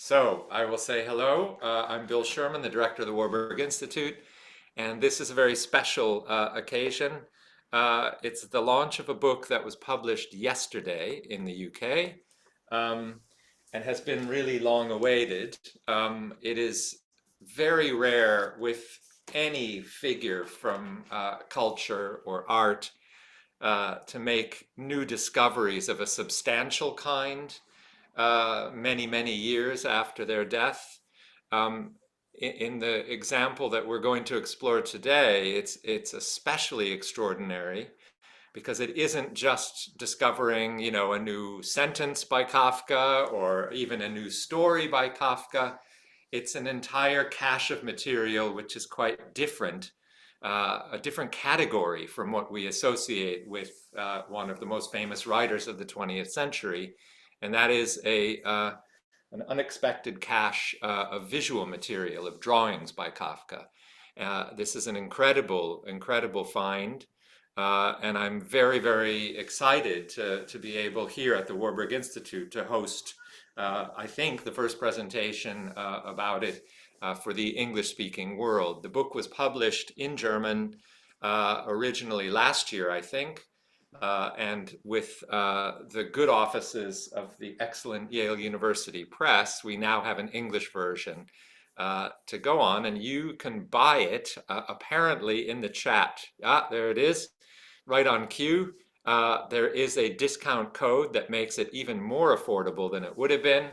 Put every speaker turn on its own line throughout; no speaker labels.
So I will say hello. I'm Bill Sherman, the director of the Warburg Institute, and this is a very special occasion. It's the launch of a book that was published yesterday in the UK and has been really long awaited. It is very rare with any figure from culture or art to make new discoveries of a substantial kind many, many years after their death. Um, in the example that we're going to explore today, it's especially extraordinary because it isn't just discovering, a new sentence by Kafka or even a new story by Kafka. It's an entire cache of material which is quite different, a different category from what we associate with one of the most famous writers of the 20th century, and that is an unexpected cache of visual material, of drawings by Kafka. This is an incredible, incredible find. And I'm very, very excited to be able here at the Warburg Institute to host, I think, the first presentation about it for the English-speaking world. The book was published in German originally last year, I think, and with the good offices of the excellent Yale University Press, we now have an English version to go on, and you can buy it apparently in the chat. There it is, right on cue. There is a discount code that makes it even more affordable than it would have been,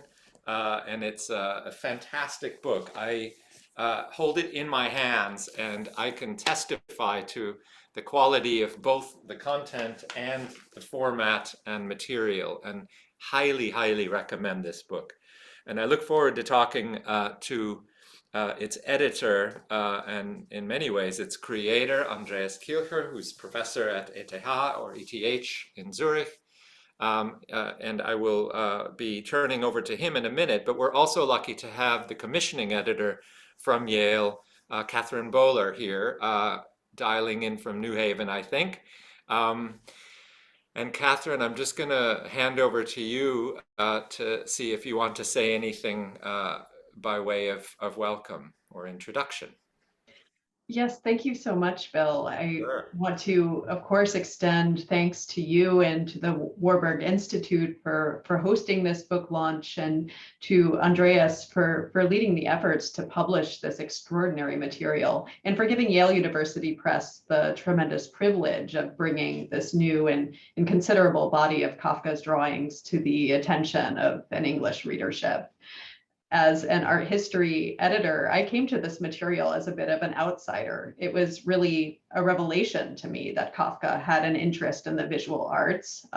and it's a fantastic book. I hold it in my hands, and I can testify to the quality of both the content and the format and material, and highly, highly recommend this book. And I look forward to talking to its editor and in many ways its creator, Andreas Kilcher, who's professor at ETH or ETH in Zurich. And I will be turning over to him in a minute, but we're also lucky to have the commissioning editor from Yale, Catherine Bowler here, dialing in from New Haven, I think. And Catherine, I'm just going to hand over to you to see if you want to say anything by way of welcome or introduction.
Yes, thank you so much, Bill. I
Sure.
want to, of course, extend thanks to you and to the Warburg Institute for hosting this book launch, and to Andreas for leading the efforts to publish this extraordinary material, and for giving Yale University Press the tremendous privilege of bringing this new and considerable body of Kafka's drawings to the attention of an English readership. As an art history editor, I came to this material as a bit of an outsider. It was really a revelation to me that Kafka had an interest in the visual arts.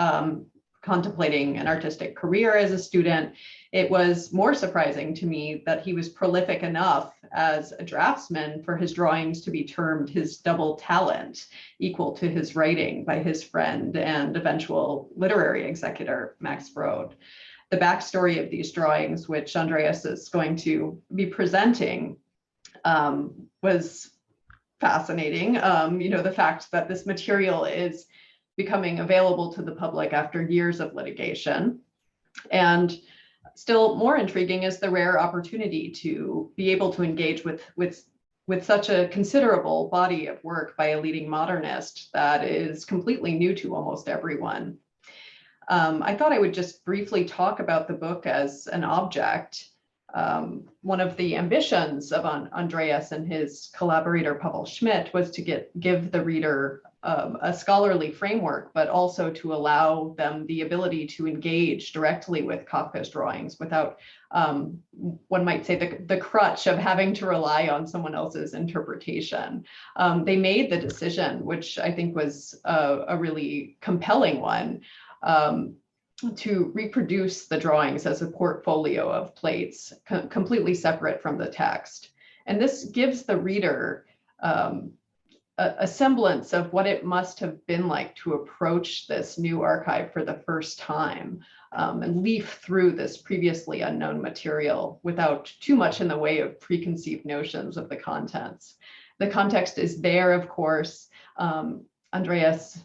Contemplating an artistic career as a student, it was more surprising to me that he was prolific enough as a draftsman for his drawings to be termed his double talent, equal to his writing, by his friend and eventual literary executor, Max Brod. The backstory of these drawings, which Andreas is going to be presenting, was fascinating. The fact that this material is becoming available to the public after years of litigation. And still more intriguing is the rare opportunity to be able to engage with such a considerable body of work by a leading modernist that is completely new to almost everyone. I thought I would just briefly talk about the book as an object. One of the ambitions of Andreas and his collaborator Pavel Schmidt was to give the reader a scholarly framework, but also to allow them the ability to engage directly with Kafka's drawings without, one might say, the crutch of having to rely on someone else's interpretation. They made the decision, which I think was a really compelling one, to reproduce the drawings as a portfolio of plates, completely separate from the text. And this gives the reader a semblance of what it must have been like to approach this new archive for the first time, and leaf through this previously unknown material without too much in the way of preconceived notions of the contents. The context is there, of course. Andreas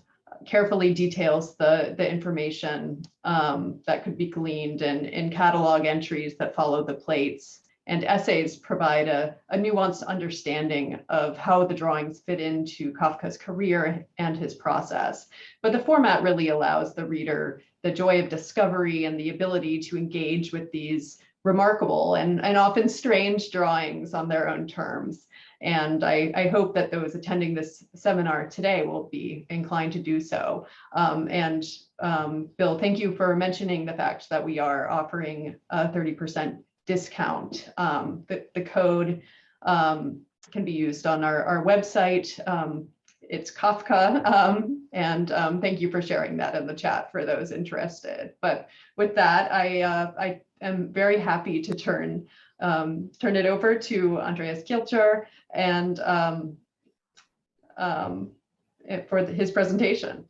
carefully details the information that could be gleaned in catalog entries that follow the plates. And essays provide a nuanced understanding of how the drawings fit into Kafka's career and his process. But the format really allows the reader the joy of discovery and the ability to engage with these remarkable and often strange drawings on their own terms. And I hope that those attending this seminar today will be inclined to do so. Bill, thank you for mentioning the fact that we are offering a 30% discount. The code can be used on our website. It's Kafka, and thank you for sharing that in the chat for those interested. But with that, I am very happy to turn it over to Andreas Kilcher and for his presentation.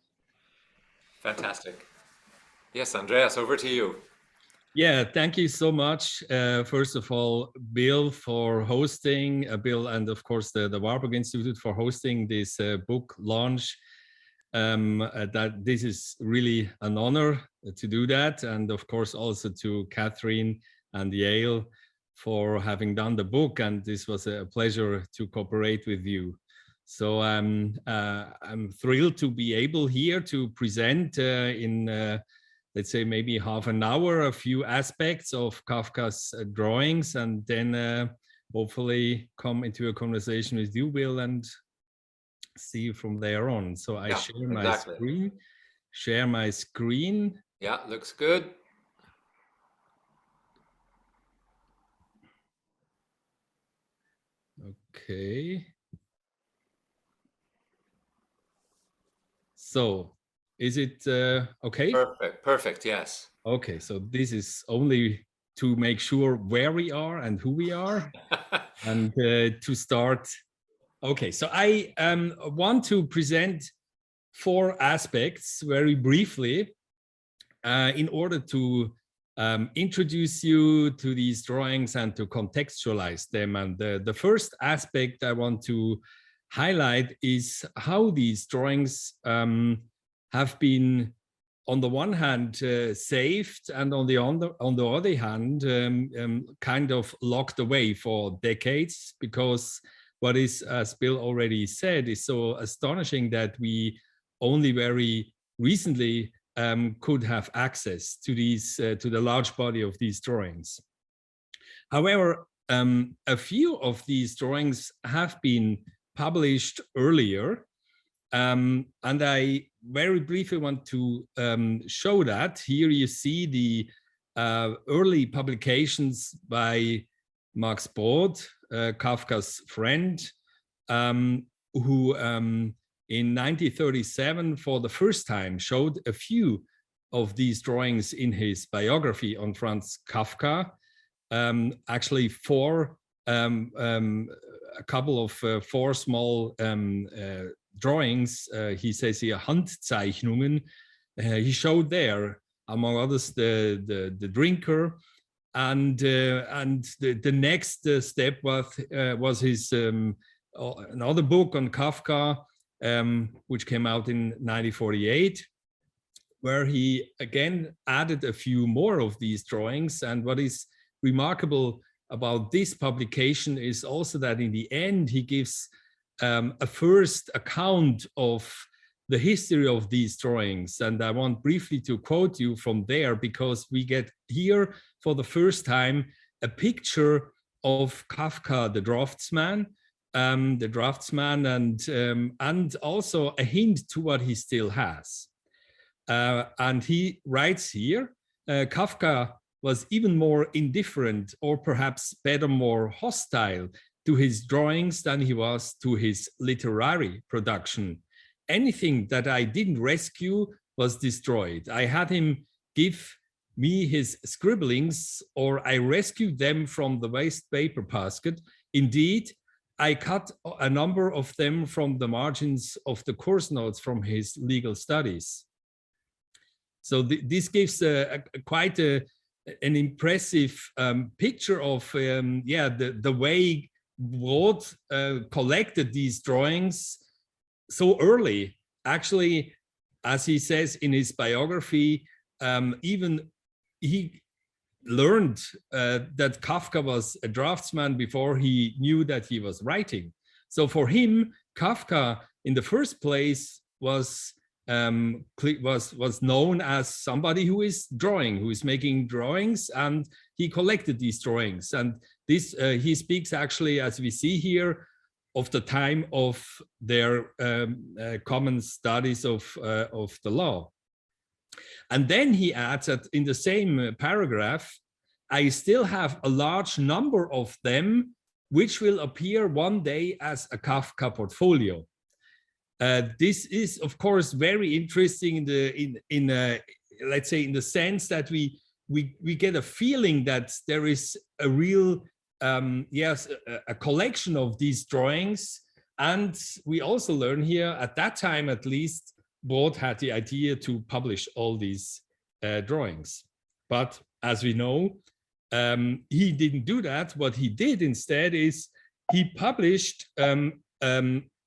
Fantastic. Yes, Andreas, over to you.
Yeah, thank you so much. First of all, Bill for hosting, Bill and of course the Warburg Institute for hosting this book launch. That this is really an honor to do that. And of course also to Catherine and Yale for having done the book. And this was a pleasure to cooperate with you. So I'm thrilled to be able here to present in let's say maybe half an hour, a few aspects of Kafka's drawings, and then hopefully come into a conversation with you, Bill, and see from there on. So I share my screen. Share my screen.
Yeah, looks good.
Okay. So is it okay?
Perfect, yes.
Okay, so this is only to make sure where we are and who we are. And to start, okay, so I want to present 4 aspects very briefly in order to introduce you to these drawings and to contextualize them. And the first aspect I want to highlight is how these drawings have been, on the one hand, saved, and on the other hand, kind of locked away for decades, because what is, as Bill already said, is so astonishing that we only very recently could have access to these, to the large body of these drawings. However, a few of these drawings have been published earlier, and I very briefly want to show that. Here you see the early publications by Max Brod, Kafka's friend, who in 1937 for the first time showed a few of these drawings in his biography on Franz Kafka. Actually a couple of 4 small drawings, he says here, Handzeichnungen, he showed there, among others, the drinker, and the next step was his another book on Kafka, which came out in 1948, where he again added a few more of these drawings. And what is remarkable about this publication is also that in the end he gives a first account of the history of these drawings. And I want briefly to quote you from there, because we get here for the first time a picture of Kafka, the draftsman, and also a hint to what he still has. And he writes here, Kafka was even more indifferent, or perhaps better, more hostile to his drawings than he was to his literary production. Anything that I didn't rescue was destroyed. I had him give me his scribblings, or I rescued them from the waste paper basket. Indeed, I cut a number of them from the margins of the course notes from his legal studies. So this gives quite an impressive picture of the way Brod collected these drawings so early. Actually, as he says in his biography, even he learned that Kafka was a draftsman before he knew that he was writing. So for him, Kafka in the first place was known as somebody who is drawing, who is making drawings, and he collected these drawings. And this he speaks actually, as we see here, of the time of their common studies of the law. And then he adds that in the same paragraph, I still have a large number of them, which will appear one day as a Kafka portfolio. This is, of course, very interesting let's say, in the sense that we get a feeling that there is a real, yes, a collection of these drawings. And we also learn here, at that time at least, Bartlett had the idea to publish all these drawings. But as we know, he didn't do that. What he did instead is he published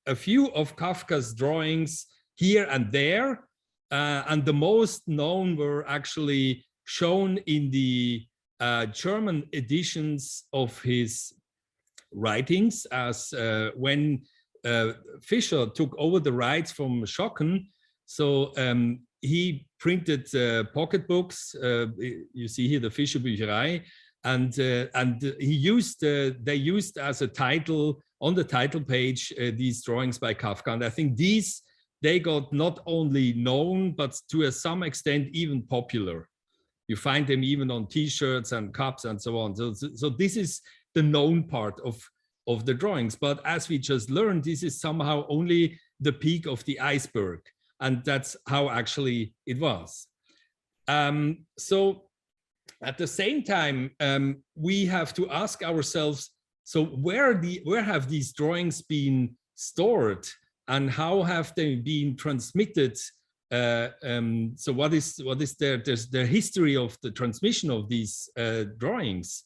a few of Kafka's drawings here and there, and the most known were actually shown in the German editions of his writings, as when Fischer took over the rights from Schocken. So he printed pocketbooks. You see here the Fischer Bücherei, and they used as a title on the title page these drawings by Kafka. And I think they got not only known, but to some extent even popular. You find them even on T-shirts and cups and so on. So this is the known part of the drawings. But as we just learned, this is somehow only the peak of the iceberg. And that's how actually it was. So at the same time, we have to ask ourselves, so where have these drawings been stored, and how have they been transmitted? So what is the history of the transmission of these drawings?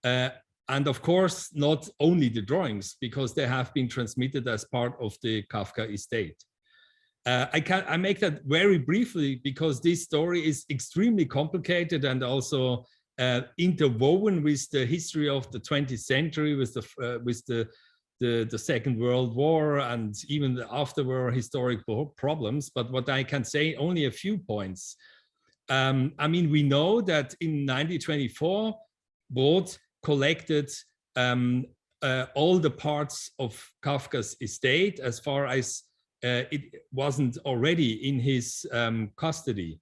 And of course, not only the drawings, because they have been transmitted as part of the Kafka estate. I make that very briefly because this story is extremely complicated and also interwoven with the history of the 20th century, with the Second World War and even the after-war historic problems. But what I can say, only a few points. I mean, we know that in 1924, Bartlett collected all the parts of Kafka's estate as far as it wasn't already in his custody.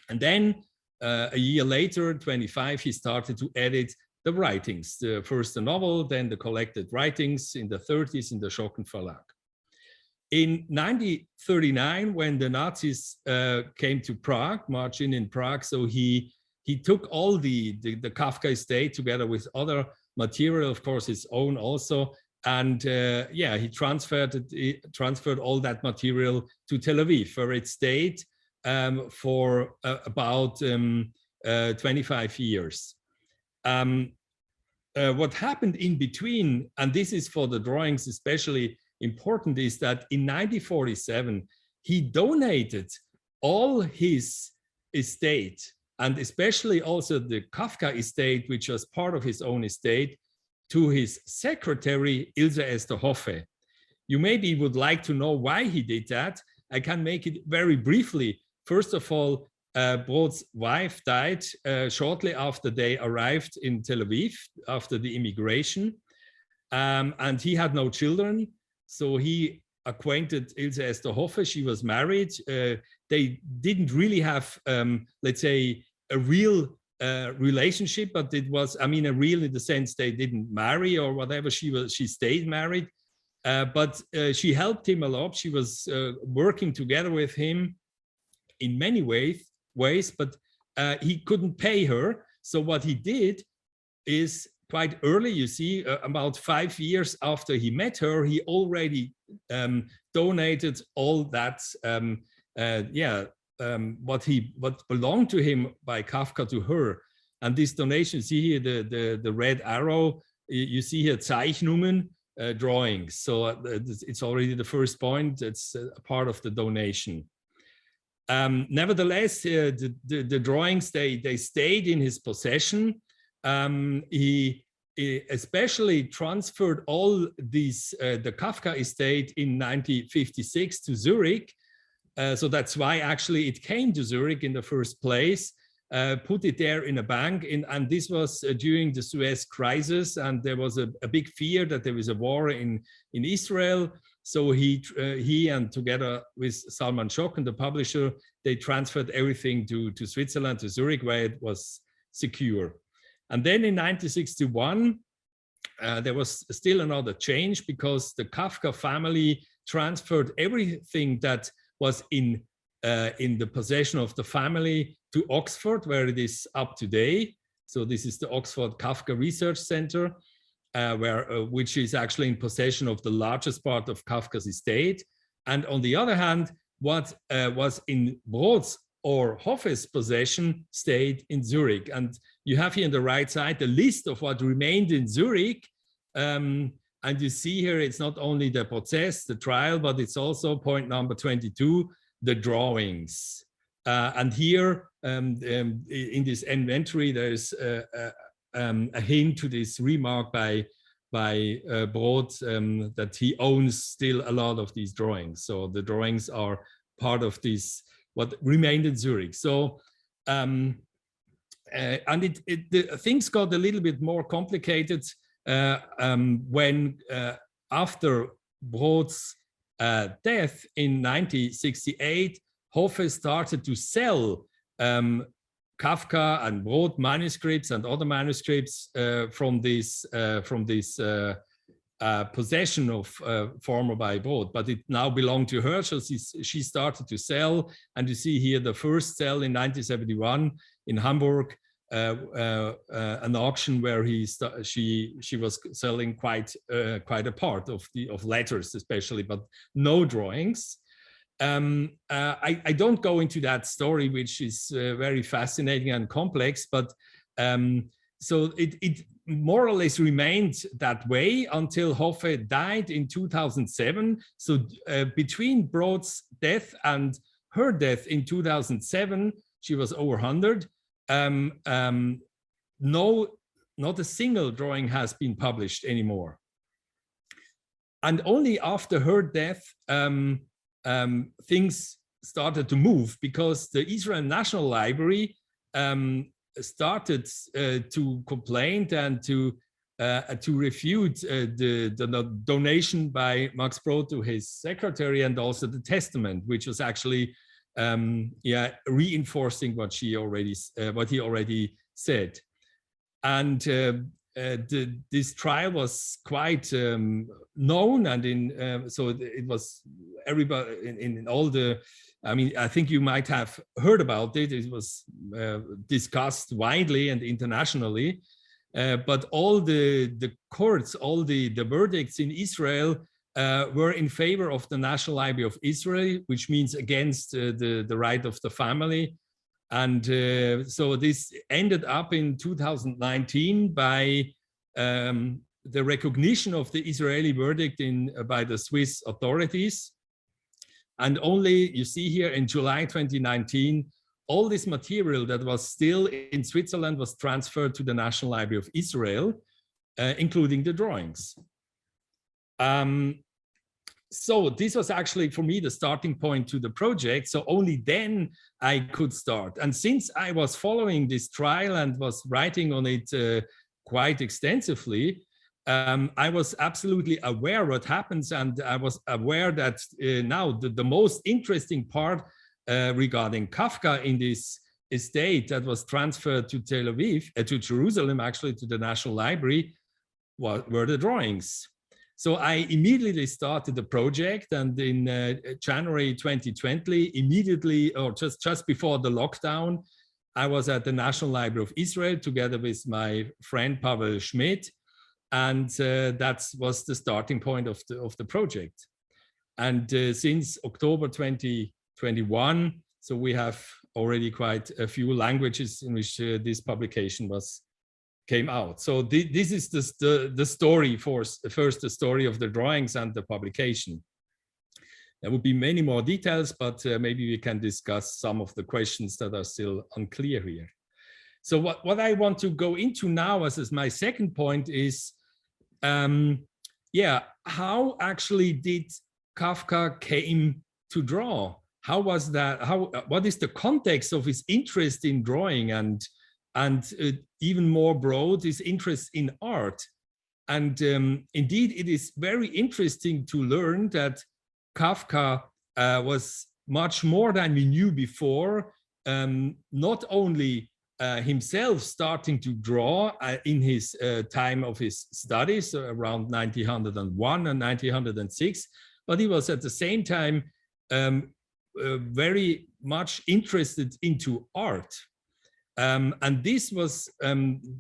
And then a year later, 25, he started to edit the writings, first the novel, then the collected writings in the 30s in the Schocken Verlag. In 1939, when the Nazis came to Prague, marching in Prague, so he took all the Kafka estate together with other material, of course, his own also, and yeah, he transferred all that material to Tel Aviv, where it stayed for about 25 years. What happened in between, and this is for the drawings especially important, is that in 1947, he donated all his estate, and especially also the Kafka estate, which was part of his own estate, to his secretary, Ilse Esther Hoffe. You maybe would like to know why he did that. I can make it very briefly. First of all, Bartlett's wife died shortly after they arrived in Tel Aviv, after the immigration, and he had no children. So he acquainted Ilse Esther Hoffe. She was married. They didn't really have, let's say, a real relationship, but it was, I mean, a real in the sense they didn't marry or whatever. She stayed married, but she helped him a lot. She was working together with him in many ways, but he couldn't pay her. So what he did is quite early, you see, about 5 years after he met her, he already donated all that, what belonged to him by Kafka to her. And this donation, see here the red arrow, you see here Zeichnungen, drawings. So it's already the first point. It's a part of the donation. Nevertheless, the drawings, they stayed in his possession. He especially transferred all these, the Kafka estate in 1956 to Zurich. So that's why actually it came to Zurich in the first place, put it there in a bank. And this was during the Suez crisis. And there was a big fear that there was a war in Israel. So he and together with Salman Shok and the publisher, they transferred everything to Switzerland, to Zurich, where it was secure. And then in 1961, there was still another change because the Kafka family transferred everything that was in the possession of the family to Oxford, where it is up today. So this is the Oxford Kafka Research Center, which is actually in possession of the largest part of Kafka's estate. And on the other hand, what was in Brod's or Hoffe's possession stayed in Zurich. And you have here on the right side the list of what remained in Zurich. And you see here, it's not only the process, the trial, but it's also point number 22, the drawings. And here in this inventory, there's a hint to this remark by Brod that he owns still a lot of these drawings. So the drawings are part of this, what remained in Zurich. So, and the things got a little bit more complicated when after Brod's death in 1968, Hoffe started to sell Kafka and Brod manuscripts and other manuscripts from this possession of former by Brod, but it now belonged to her. So she started to sell, and you see here the first sell in 1971 in Hamburg, an auction where she was selling quite a part of letters, especially, but no drawings. I don't go into that story, which is very fascinating and complex, but so it more or less remained that way until Hoffe died in 2007. So between Brod's death and her death in 2007, she was over 100. No, not a single drawing has been published anymore. And only after her death, things started to move, because the Israel National Library started to complain and to refute the donation by Max Brod to his secretary, and also the testament, which was actually reinforcing what he already said. And this trial was quite known, and so it was everybody in all the. I mean, I think you might have heard about it. It was discussed widely and internationally, but all the courts, all the verdicts in Israel were in favor of the National Library of Israel, which means against the right of the family. And so this ended up in 2019 by the recognition of the Israeli verdict by the Swiss authorities. And only, you see here, in July 2019, all this material that was still in Switzerland was transferred to the National Library of Israel, including the drawings. So this was actually, for me, the starting point to the project. So only then I could start. And since I was following this trial and was writing on it quite extensively, I was absolutely aware what happens, and I was aware that now the most interesting part regarding Kafka in this estate that was transferred to Tel Aviv, to Jerusalem, actually to the National Library, were the drawings. So I immediately started the project, and in January 2020, immediately, or just before the lockdown, I was at the National Library of Israel together with my friend Pavel Schmidt. And that was the starting point of the project. And since October 2021, so we have already quite a few languages in which this publication came out. So this is the story first the story of the drawings and the publication. There would be many more details, but maybe we can discuss some of the questions that are still unclear here. So what I want to go into now as my second point is, how actually did Kafka came to draw? How was that? What is the context of his interest in drawing, and even more broad, his interest in art? And indeed, it is very interesting to learn that Kafka was much more than we knew before. Not only himself starting to draw in his time of his studies, around 1901 and 1906, but he was at the same time very much interested into art. And this was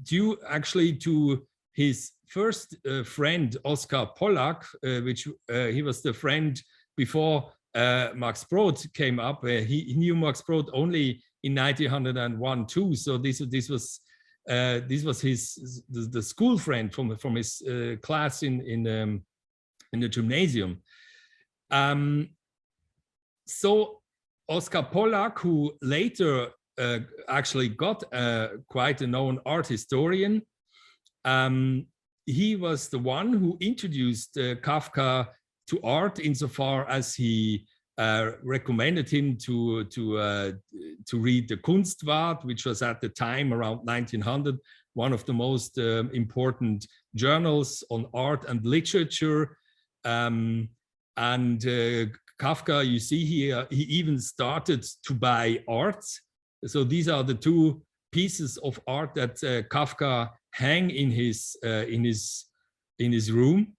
due actually to his first friend, Oskar Pollack, which he was the friend before Max Brod came up. He knew Max Brod only in 1901 too. So this was his the school friend from his class in the gymnasium. So Oskar Pollack, who later actually got quite a known art historian, he was the one who introduced Kafka to art, insofar as he recommended him to read the Kunstwart, which was at the time around 1900 one of the most important journals on art and literature. Kafka, you see here, he even started to buy art. So these are the two pieces of art that Kafka hang in his room.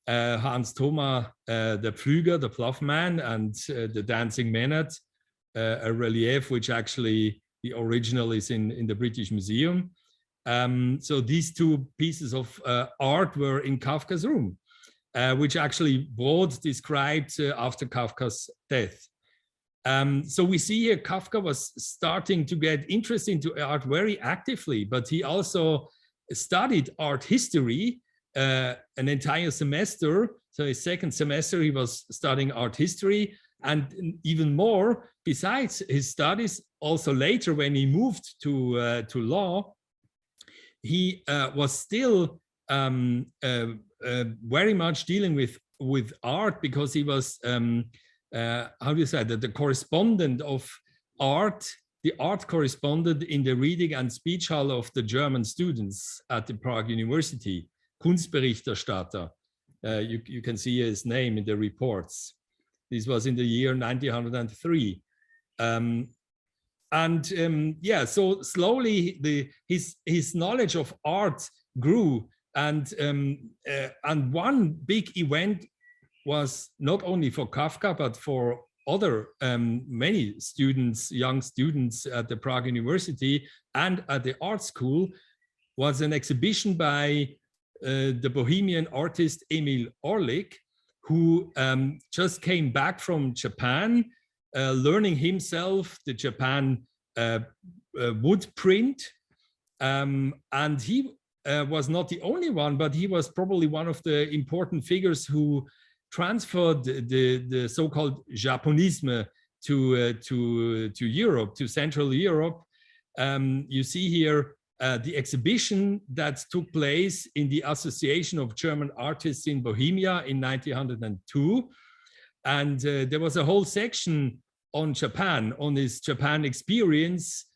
Hans Thoma, the Pflüger, the ploughman, and the dancing Maenad, a relief which actually the original is in the British Museum. So these two pieces of art were in Kafka's room, which actually Brod described after Kafka's death. So we see here Kafka was starting to get interested into art very actively, but he also studied art history an entire semester. So his second semester he was studying art history, and even more, besides his studies, also later when he moved to law, he was still very much dealing with art, because he was how do you say that, the correspondent of art, the art correspondent in the reading and speech hall of the German students at the Prague University, Kunstberichterstatter. You can see his name in the reports. This was in the year 1903. Yeah, so slowly his knowledge of art grew, and one big event was not only for Kafka but for other many students, young students at the Prague University and at the art school, was an exhibition by the Bohemian artist Emil Orlik, who just came back from Japan, learning himself the Japan wood print. And he was not the only one, but he was probably one of the important figures who transferred the so-called Japonisme to Europe, to Central Europe. You see here the exhibition that took place in the Association of German Artists in Bohemia in 1902. And there was a whole section on Japan, on his Japan experience.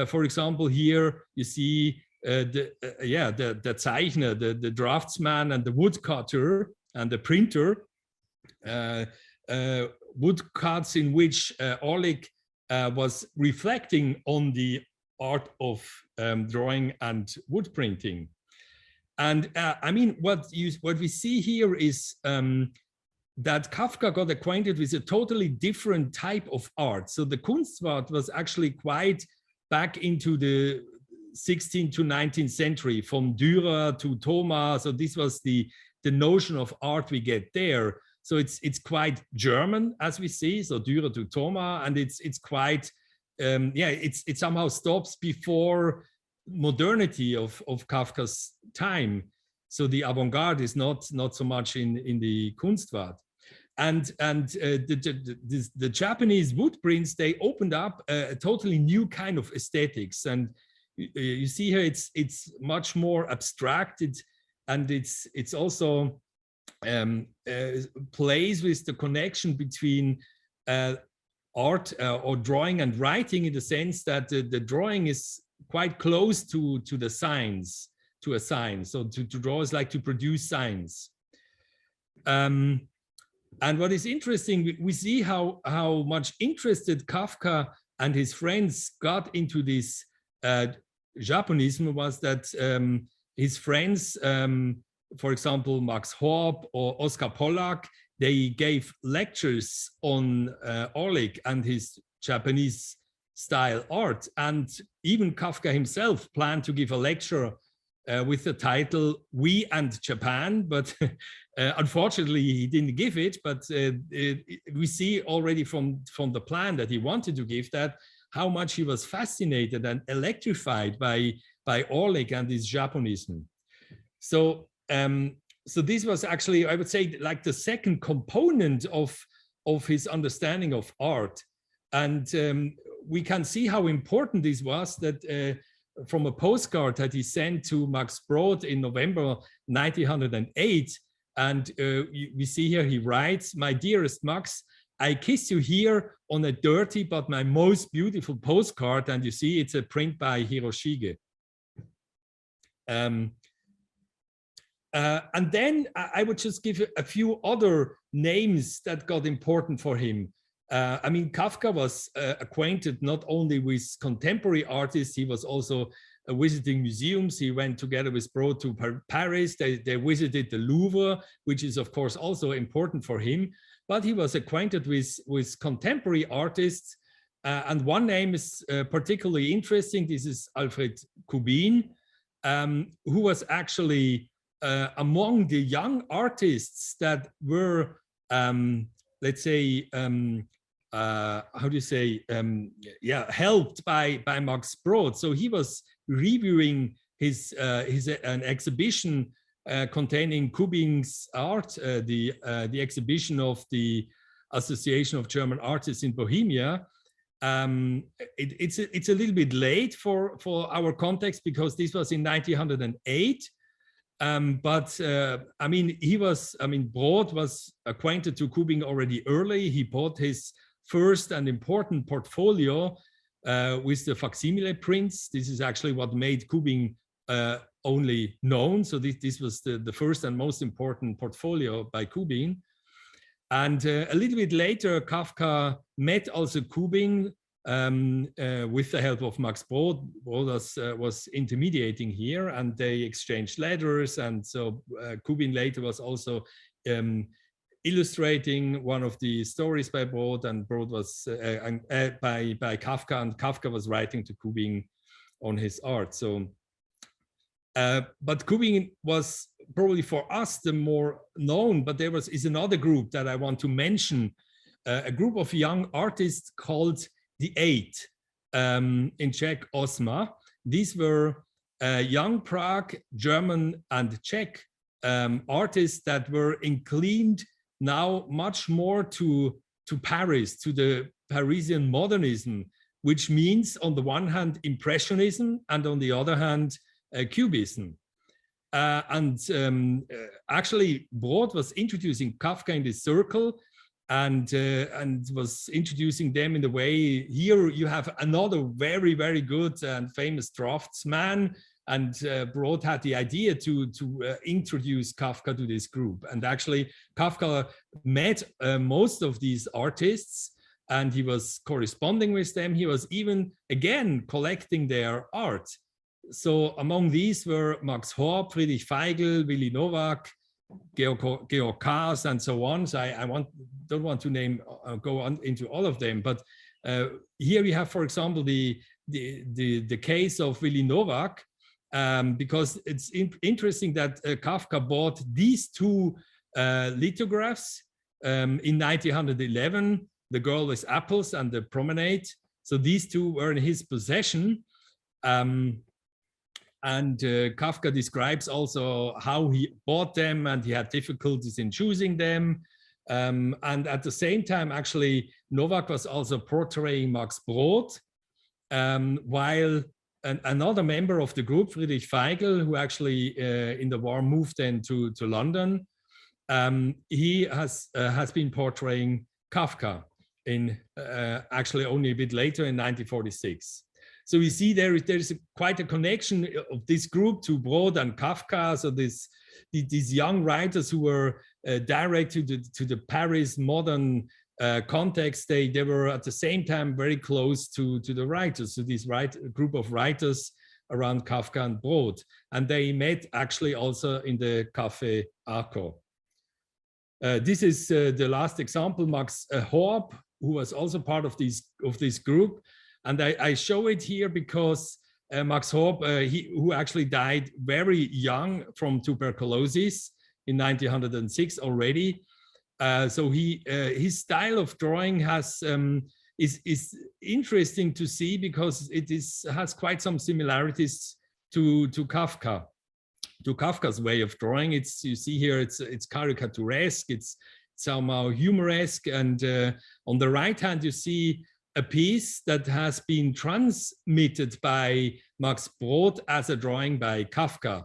For example, here you see the Zeichner, the draftsman, and the woodcutter and the printer. Woodcuts in which Orlik was reflecting on the art of drawing and wood printing. And I mean, what we see here is that Kafka got acquainted with a totally different type of art. So the Kunstwart was actually quite back into the 16th to 19th century, from Dürer to Thoma. So this was the notion of art we get there. So it's quite German, as we see, so Dürer to Thoma, and it's quite it somehow stops before modernity of Kafka's time. So the avant-garde is not so much in the Kunstwart. The Japanese wood prints, they opened up a totally new kind of aesthetics. And you see here, it's much more abstracted, and it's also plays with the connection between art or drawing and writing, in the sense that the drawing is quite close to the signs, to a sign. So to draw is like to produce signs. And what is interesting, we see how much interested Kafka and his friends got into this Japonism, was that his friends, for example, Max Horb or Oskar Pollack, they gave lectures on Orlik and his Japanese style art. And even Kafka himself planned to give a lecture with the title "We and Japan," but unfortunately he didn't give it. But we see already from the plan that he wanted to give that, how much he was fascinated and electrified by Orlik and his Japonism. So so this was actually, I would say, like the second component of his understanding of art. And we can see how important this was, that from a postcard that he sent to Max Brod in November 1908. And we see here he writes, "My dearest Max, I kiss you here on a dirty but my most beautiful postcard." And you see it's a print by Hiroshige. And then I would just give a few other names that got important for him. I mean, Kafka was acquainted not only with contemporary artists, he was also visiting museums. He went together with Brod to Paris. They visited the Louvre, which is of course also important for him. But he was acquainted with contemporary artists. And one name is particularly interesting. This is Alfred Kubin, who was actually among the young artists that were, let's say, how do you say, helped by Max Brod. So he was reviewing an exhibition containing Kubin's art, the exhibition of the Association of German Artists in Bohemia. It's a little bit late for our context, because this was in 1908. But I mean, Brod was acquainted to Kubin already early. He bought his first and important portfolio with the facsimile prints. This is actually what made Kubin only known. So this was the first and most important portfolio by Kubin. And a little bit later, Kafka met also Kubin with the help of Max Brod. Brod was intermediating here, and they exchanged letters. And so Kubin later was also illustrating one of the stories by Brod, and Brod was by Kafka, and Kafka was writing to Kubin on his art. So, but Kubin was probably for us the more known, but there is another group that I want to mention, a group of young artists called the Eight, in Czech Osma. These were young Prague, German and Czech artists that were inclined now much more to Paris, to the Parisian modernism, which means on the one hand Impressionism and on the other hand Cubism. Actually Brod was introducing Kafka in this circle, and was introducing them in the way. Here you have another very, very good and famous draftsman, and Brod had the idea to introduce Kafka to this group. And actually Kafka met most of these artists, and he was corresponding with them. He was even again collecting their art. So among these were Max Horb, Friedrich Feigl, Willi Nowak, Georg Kaas, and so on. So I don't want to go on into all of them, but here we have, for example, the case of Willi Nowak, because it's interesting that Kafka bought these two lithographs in 1911, The Girl with Apples and The Promenade. So these two were in his possession. And Kafka describes also how he bought them, and he had difficulties in choosing them. And at the same time, actually, Novak was also portraying Max Brod, while another member of the group, Friedrich Feigl, who actually in the war moved then to London, he has been portraying Kafka in actually only a bit later in 1946. So we see there is quite a connection of this group to Brod and Kafka. So these young writers who were direct to the Paris modern context, they were at the same time very close to the writers, so this group of writers around Kafka and Brod. And they met actually also in the Café Arco. This is the last example, Max Horb, who was also part of this group. And I show it here because Max Horb, who actually died very young from tuberculosis in 1906 already. So his style of drawing is interesting to see because it has quite some similarities to Kafka, to Kafka's way of drawing. You see here it's caricaturesque, it's somehow humoresque, and on the right hand you see a piece that has been transmitted by Max Brod as a drawing by Kafka.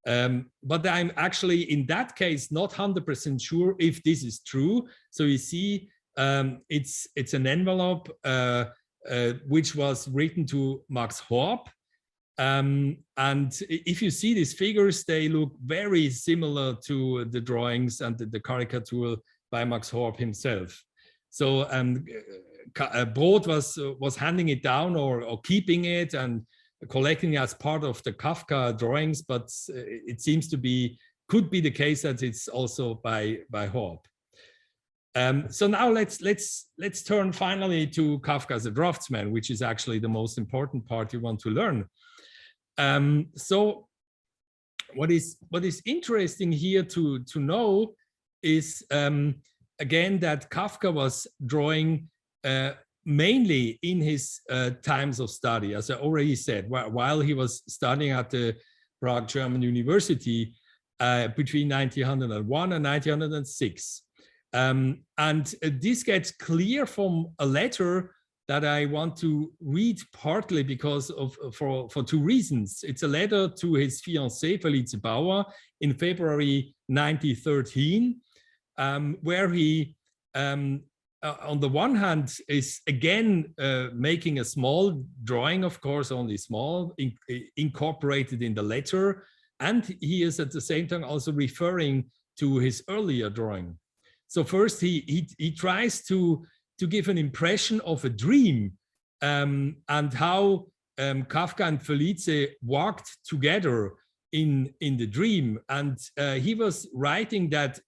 But I'm actually, in that case, not 100% sure if this is true. So you see, it's an envelope which was written to Max Horb. And if you see these figures, they look very similar to the drawings and the caricature by Max Horb himself. So Brod was handing it down or keeping it and collecting as part of the Kafka drawings, but it seems to be, could be the case that it's also by Horb. So now let's turn finally to Kafka as a draftsman, which is actually the most important part you want to learn. So what is interesting here to know is again that Kafka was drawing mainly in his times of study, as I already said, while he was studying at the Prague German University between 1901 and 1906. And this gets clear from a letter that I want to read, partly because for two reasons. It's a letter to his fiancée, Felice Bauer, in February 1913, where he, on the one hand, is again making a small drawing, of course, only small, incorporated in the letter, and he is at the same time also referring to his earlier drawing. So first, he tries to give an impression of a dream and how Kafka and Felice walked together in the dream, and he was writing that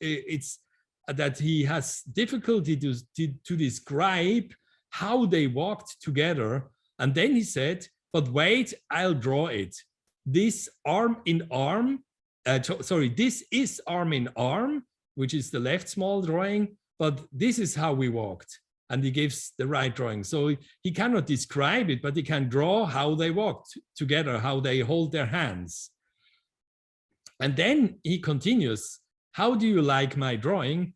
that he has difficulty to describe how they walked together. And then he said, but wait, I'll draw it. This arm in arm, this is arm in arm, which is the left small drawing, but this is how we walked. And he gives the right drawing. So he cannot describe it, but he can draw how they walked together, how they hold their hands. And then he continues, how do you like my drawing?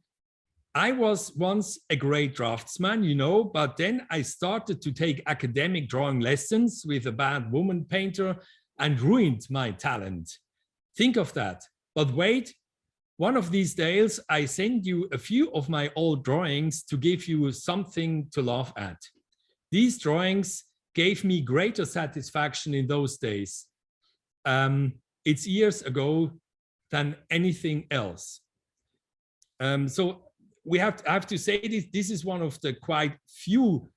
I was once a great draftsman, you know, but then I started to take academic drawing lessons with a bad woman painter and ruined my talent. Think of that. But wait, one of these days, I send you a few of my old drawings to give you something to laugh at. These drawings gave me greater satisfaction in those days. It's years ago than anything else. So I have to say this is one of the quite few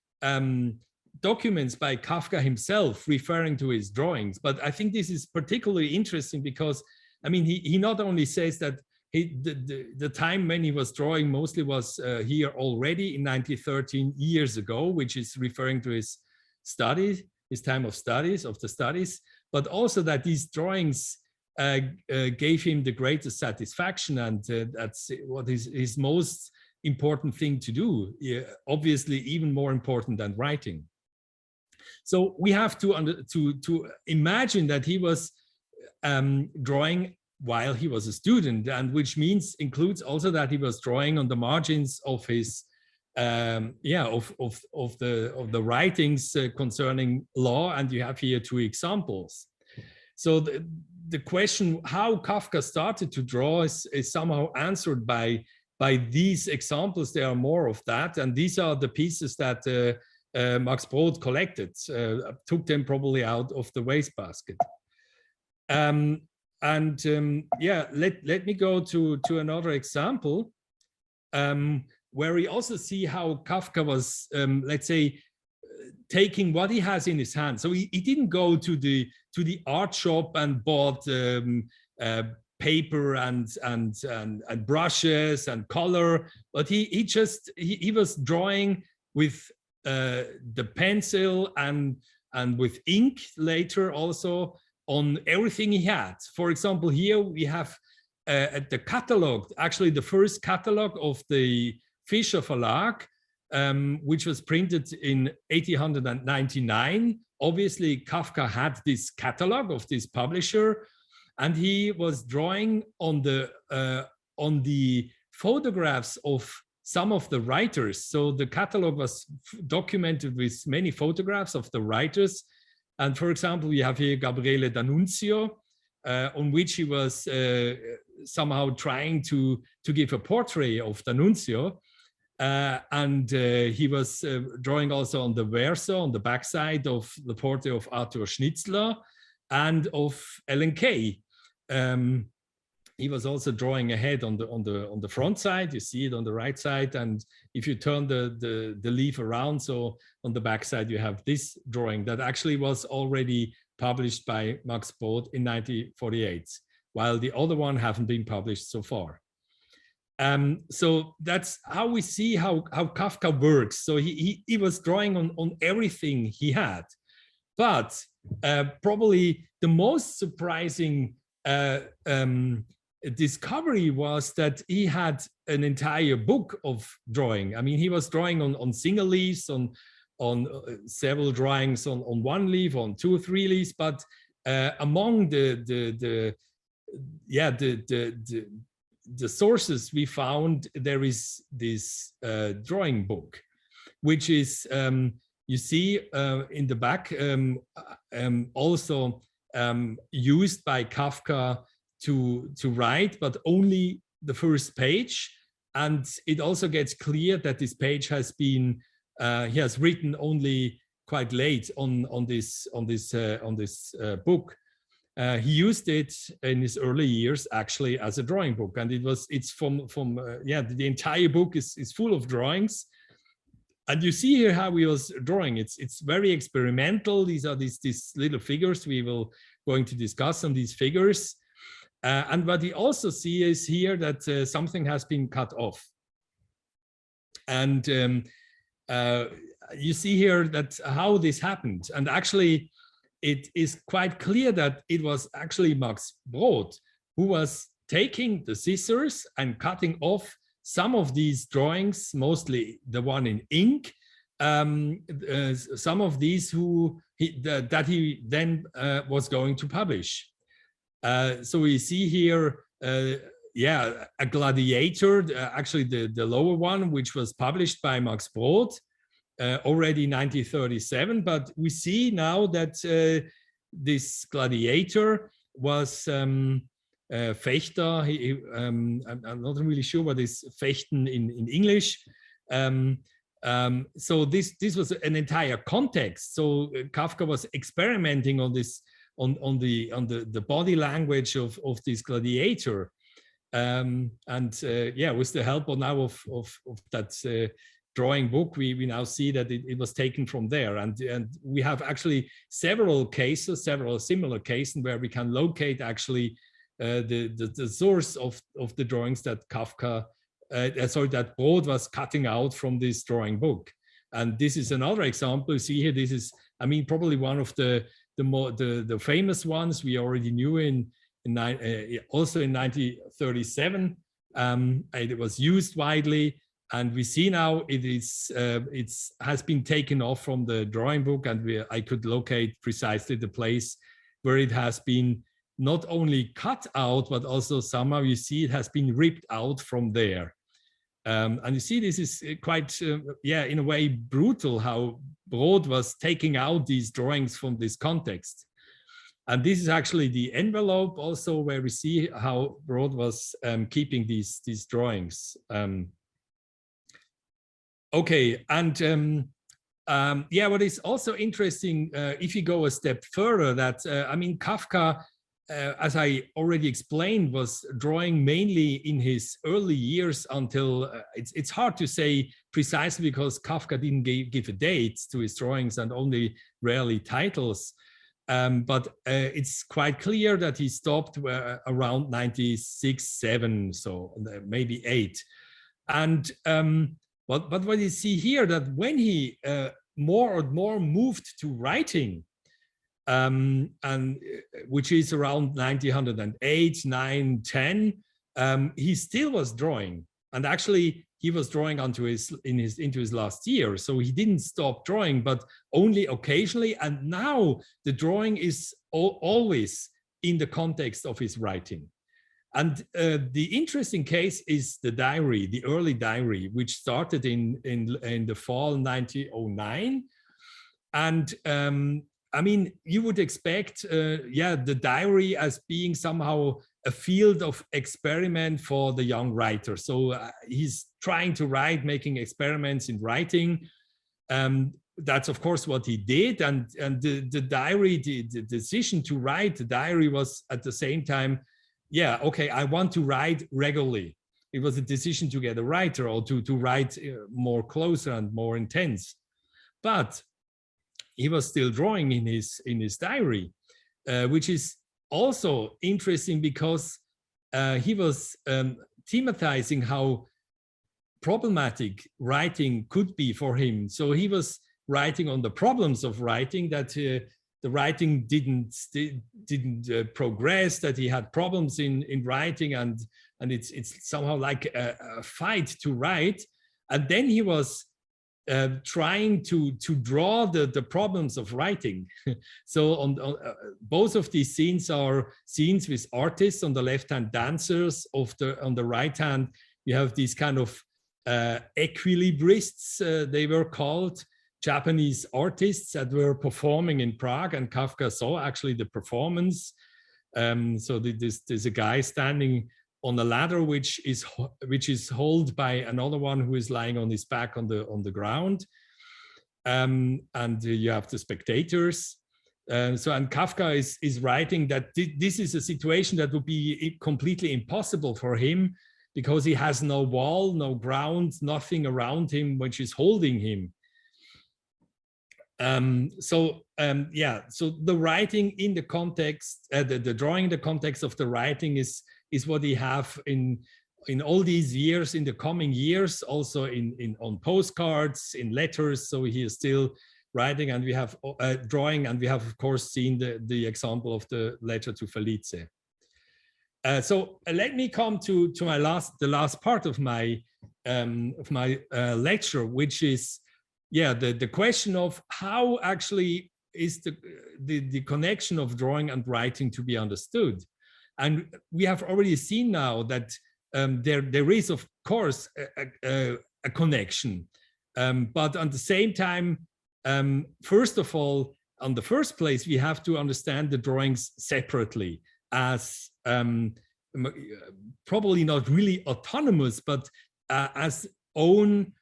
documents by Kafka himself referring to his drawings. But I think this is particularly interesting because, I mean, he not only says that the time when he was drawing mostly was here already in 1913, years ago, which is referring to his studies, his time of studies, but also that these drawings gave him the greatest satisfaction, and that's what is his most important thing to do, obviously even more important than writing. So we have to imagine that he was drawing while he was a student, and which includes also that he was drawing on the margins of his of the writings concerning law. And you have here two examples. So the question how Kafka started to draw is somehow answered by these examples. There are more of that, and these are the pieces that Max Brod collected, took them probably out of the wastebasket. Let me go to another example where we also see how Kafka was, let's say, taking what he has in his hand. So he didn't go to the art shop and bought paper and brushes and color, but he was drawing with the pencil and with ink later also on everything he had. For example, here we have the catalog, actually the first catalog of the Fischer Verlag, which was printed in 1899. Obviously, Kafka had this catalog of this publisher, and he was drawing on the photographs of some of the writers. So the catalog was documented with many photographs of the writers. And for example, we have here Gabriele D'Annunzio, on which he was somehow trying to give a portrait of D'Annunzio. He was drawing also on the verso, on the backside of the portrait of Arthur Schnitzler and of Ellen Key. He was also drawing ahead on the front side. You see it on the right side, and if you turn the leaf around, so on the back side you have this drawing that actually was already published by Max Brod in 1948, while the other one haven't been published so far. So that's how we see how Kafka works. So he was drawing on everything he had, but probably the most surprising discovery was that he had an entire book of drawing. I mean, he was drawing on single leaves, on several drawings on one leaf, on 2 or 3 leaves, but among the sources we found, there is this drawing book, which is you see in the back also used by Kafka to write, but only the first page. And it also gets clear that this page has been he has written only quite late on this book. He used it in his early years actually as a drawing book, and it's from the entire book is full of drawings. And you see here how he was drawing. It's very experimental. These are these little figures. We will going to discuss on these figures. And what we also see is here that something has been cut off. And you see here that how this happened. And actually, it is quite clear that it was actually Max Brod who was taking the scissors and cutting off some of these drawings, mostly the one in ink, some of these that he then was going to publish. So we see here, a gladiator, actually the lower one, which was published by Max Brod already in 1937. But we see now that this gladiator was Fechter. I'm not really sure what is Fechten in English. So this was an entire context. So Kafka was experimenting on this, on the body language of this gladiator, with the help now of that drawing book, we now see that it was taken from there, and we have actually several similar cases where we can locate actually the source of the drawings that Kafka, that Brod was cutting out from this drawing book. And this is another example. You see here, this is, I mean, probably one of the famous ones we already knew also in 1937. It was used widely, and we see now it has been taken off from the drawing book, and I could locate precisely the place where it has been not only cut out, but also somehow you see it has been ripped out from there. And you see, this is quite, yeah, in a way brutal how Brod was taking out these drawings from this context. And this is actually the envelope also where we see how Brod was keeping these drawings. Okay, and yeah, what is also interesting, if you go a step further, that I mean, Kafka, as I already explained, was drawing mainly in his early years until it's hard to say precisely because Kafka didn't give a date to his drawings and only rarely titles. But it's quite clear that he stopped around 96, 7, so maybe 8. And but what you see here, that when he more and more moved to writing, and which is around 1908, 9, 10, he still was drawing, and actually he was drawing into his last year, so he didn't stop drawing, but only occasionally. And now the drawing is always in the context of his writing. And the interesting case is the diary, the early diary, which started in the fall 1909, and I mean, you would expect, yeah, the diary as being somehow a field of experiment for the young writer. So he's trying to write, making experiments in writing. That's of course what he did, and the diary, the decision to write the diary was at the same time, yeah, okay, I want to write regularly. It was a decision to get a writer or to write more closer and more intense. But he was still drawing in his diary, which is also interesting because he was thematizing how problematic writing could be for him. So he was writing on the problems of writing, that the writing didn't progress, that he had problems in writing, and it's somehow like a fight to write. And then he was trying to draw the problems of writing. So on both of these scenes are scenes with artists. On the left hand, dancers. On the right hand, you have these kind of equilibrists, they were called, Japanese artists that were performing in Prague, and Kafka saw actually the performance. So there's a guy standing on a ladder which is held by another one who is lying on his back on the ground, and you have the spectators. And Kafka is writing that this is a situation that would be completely impossible for him, because he has no wall, no ground, nothing around him which is holding him. Yeah, so the writing in the context, the drawing in the context of the writing is what he have in all these years, in the coming years, also on postcards, in letters. So he is still writing, and we have drawing, and we have of course seen the example of the letter to Felice. So let me come to the last part of my lecture, which is, yeah, the question of how actually is the connection of drawing and writing to be understood. And we have already seen now that there is, of course, a connection. But at the same time, first of all, on the first place, we have to understand the drawings separately as probably not really autonomous, but as own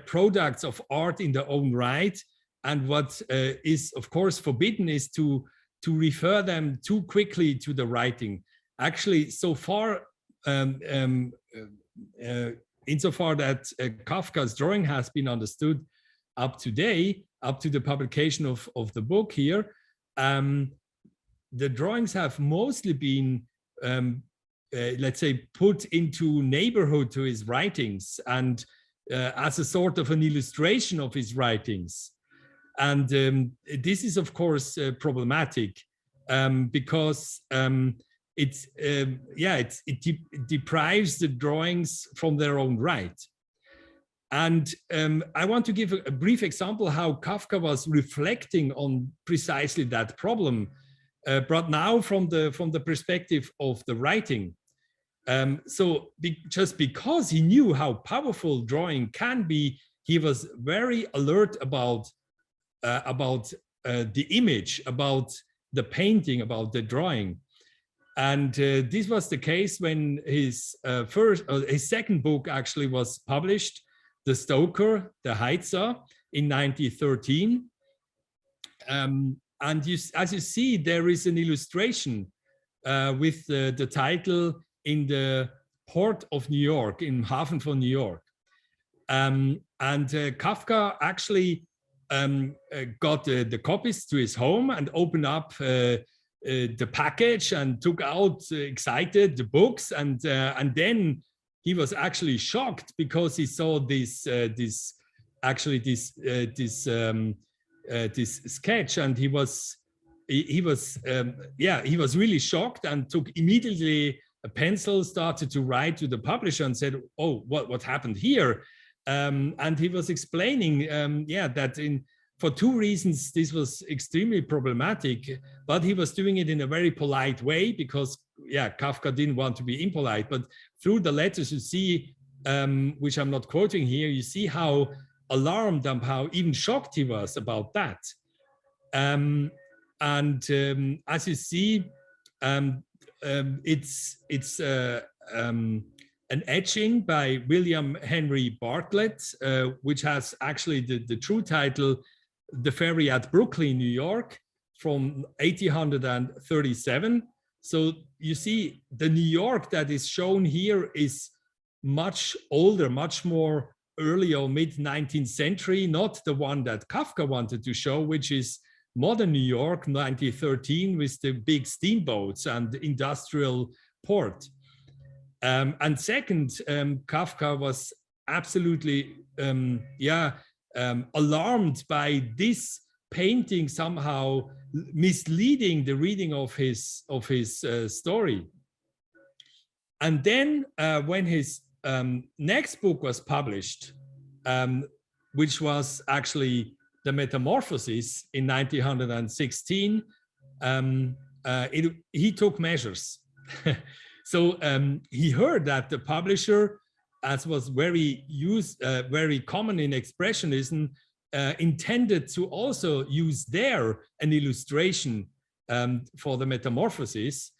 products of art in their own right. And what is, of course, forbidden is to refer them too quickly to the writing. Actually, so far, insofar that Kafka's drawing has been understood up to date, up to the publication of the book here, the drawings have mostly been, let's say, put into neighborhood to his writings, and as a sort of an illustration of his writings. And this is, of course, problematic because it deprives the drawings from their own right. And I want to give a brief example how Kafka was reflecting on precisely that problem. but now from the perspective of the writing. Just because he knew how powerful drawing can be, he was very alert about the image, about the painting, about the drawing. And this was the case when his second book actually was published, The Stoker, the Heizer, in 1913. And as you see, there is an illustration with the title in the port of New York, in Hafen von New York. And Kafka actually got the copies to his home and opened up the package and took out excited the books, and then he was actually shocked because he saw this sketch, and he was really shocked and took immediately a pencil, started to write to the publisher and said, "Oh, what happened here?" And he was explaining, that for two reasons this was extremely problematic, but he was doing it in a very polite way because, Kafka didn't want to be impolite. But through the letters, you see, which I'm not quoting here, you see how alarmed and how even shocked he was about that. As you see, it's an etching by William Henry Bartlett, which has actually the true title, The Ferry at Brooklyn, New York, from 1837. So you see, the New York that is shown here is much older, much more early or mid-19th century, not the one that Kafka wanted to show, which is modern New York, 1913, with the big steamboats and the industrial port. And second, Kafka was absolutely alarmed by this painting somehow misleading the reading of his story. And then when his next book was published, which was actually The Metamorphosis in 1916, he took measures. So he heard that the publisher, as was very common in Expressionism, intended to also use there an illustration for the Metamorphosis.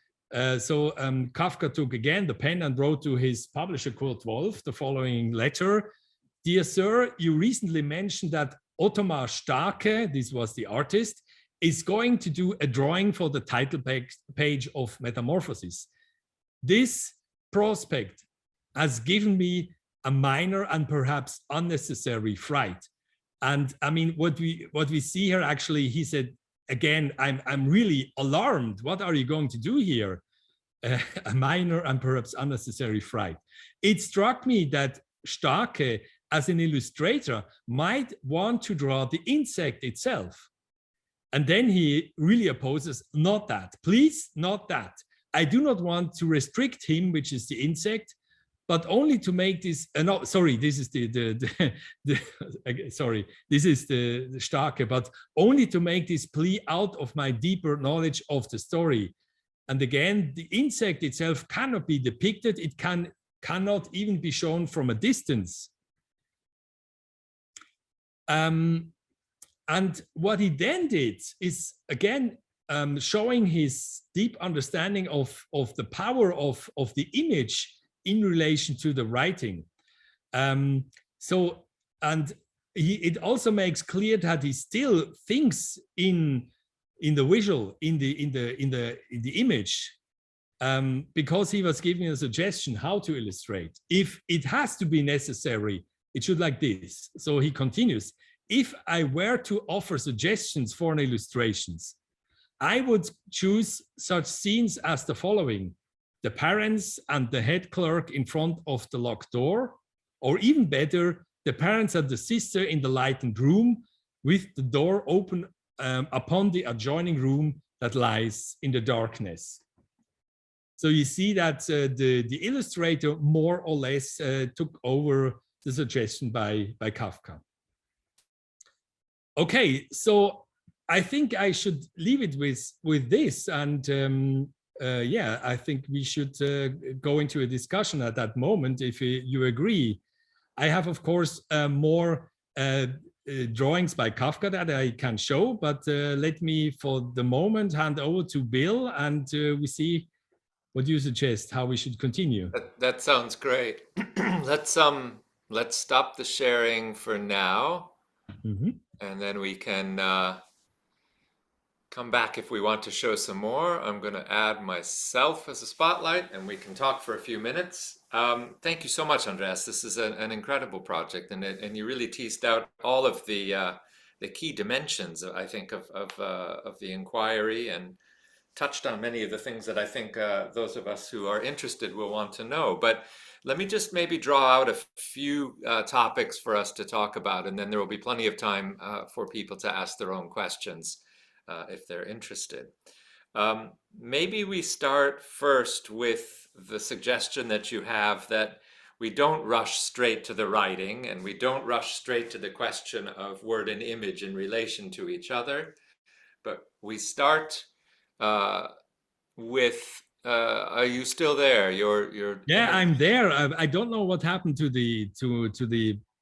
So Kafka took again the pen and wrote to his publisher Kurt Wolf the following letter: "Dear sir, you recently mentioned that Ottmar Starke," this was the artist, "is going to do a drawing for the title page of Metamorphosis. This prospect has given me a minor and perhaps unnecessary fright." And I mean, what we see here, actually, he said, again, I'm really alarmed. What are you going to do here? A minor and perhaps unnecessary fright. It struck me that Starke, as an illustrator, might want to draw the insect itself. And then he really opposes, "Not that, please, not that. I do not want to restrict him," which is the insect, "but only to make this." No, sorry, this is this is the Starke, but only to make this plea out of my deeper knowledge of the story. And again, the insect itself cannot be depicted. It cannot even be shown from a distance. And what he then did is, again, showing his deep understanding of the power of the image in relation to the writing. It also makes clear that he still thinks in the visual, in the image, because he was giving a suggestion how to illustrate. If it has to be necessary, it should like this. So he continues: "If I were to offer suggestions for an illustrations, I would choose such scenes as the following: the parents and the head clerk in front of the locked door, or even better, the parents and the sister in the lightened room with the door open upon the adjoining room that lies in the darkness." So you see that the illustrator more or less took over the suggestion by Kafka. Okay, so I think I should leave it with this, and yeah, I think we should go into a discussion at that moment if you agree. I have, of course, more drawings by Kafka that I can show, but let me, for the moment, hand over to Bill, and we see what you suggest, how we should continue.
That sounds great. Let's stop the sharing for now, and then we can come back if we want to show some more. I'm going to add myself as a spotlight, and we can talk for a few minutes. Thank you so much, Andreas. This is an incredible project, and you really teased out all of the key dimensions, I think, of the inquiry, and touched on many of the things that I think those of us who are interested will want to know. But let me just maybe draw out a few topics for us to talk about, and then there will be plenty of time for people to ask their own questions if they're interested. Maybe we start first with the suggestion that you have that we don't rush straight to the writing, and we don't rush straight to the question of word and image in relation to each other, but we start with are you still there?
Yeah, I'm there. I don't know what happened to the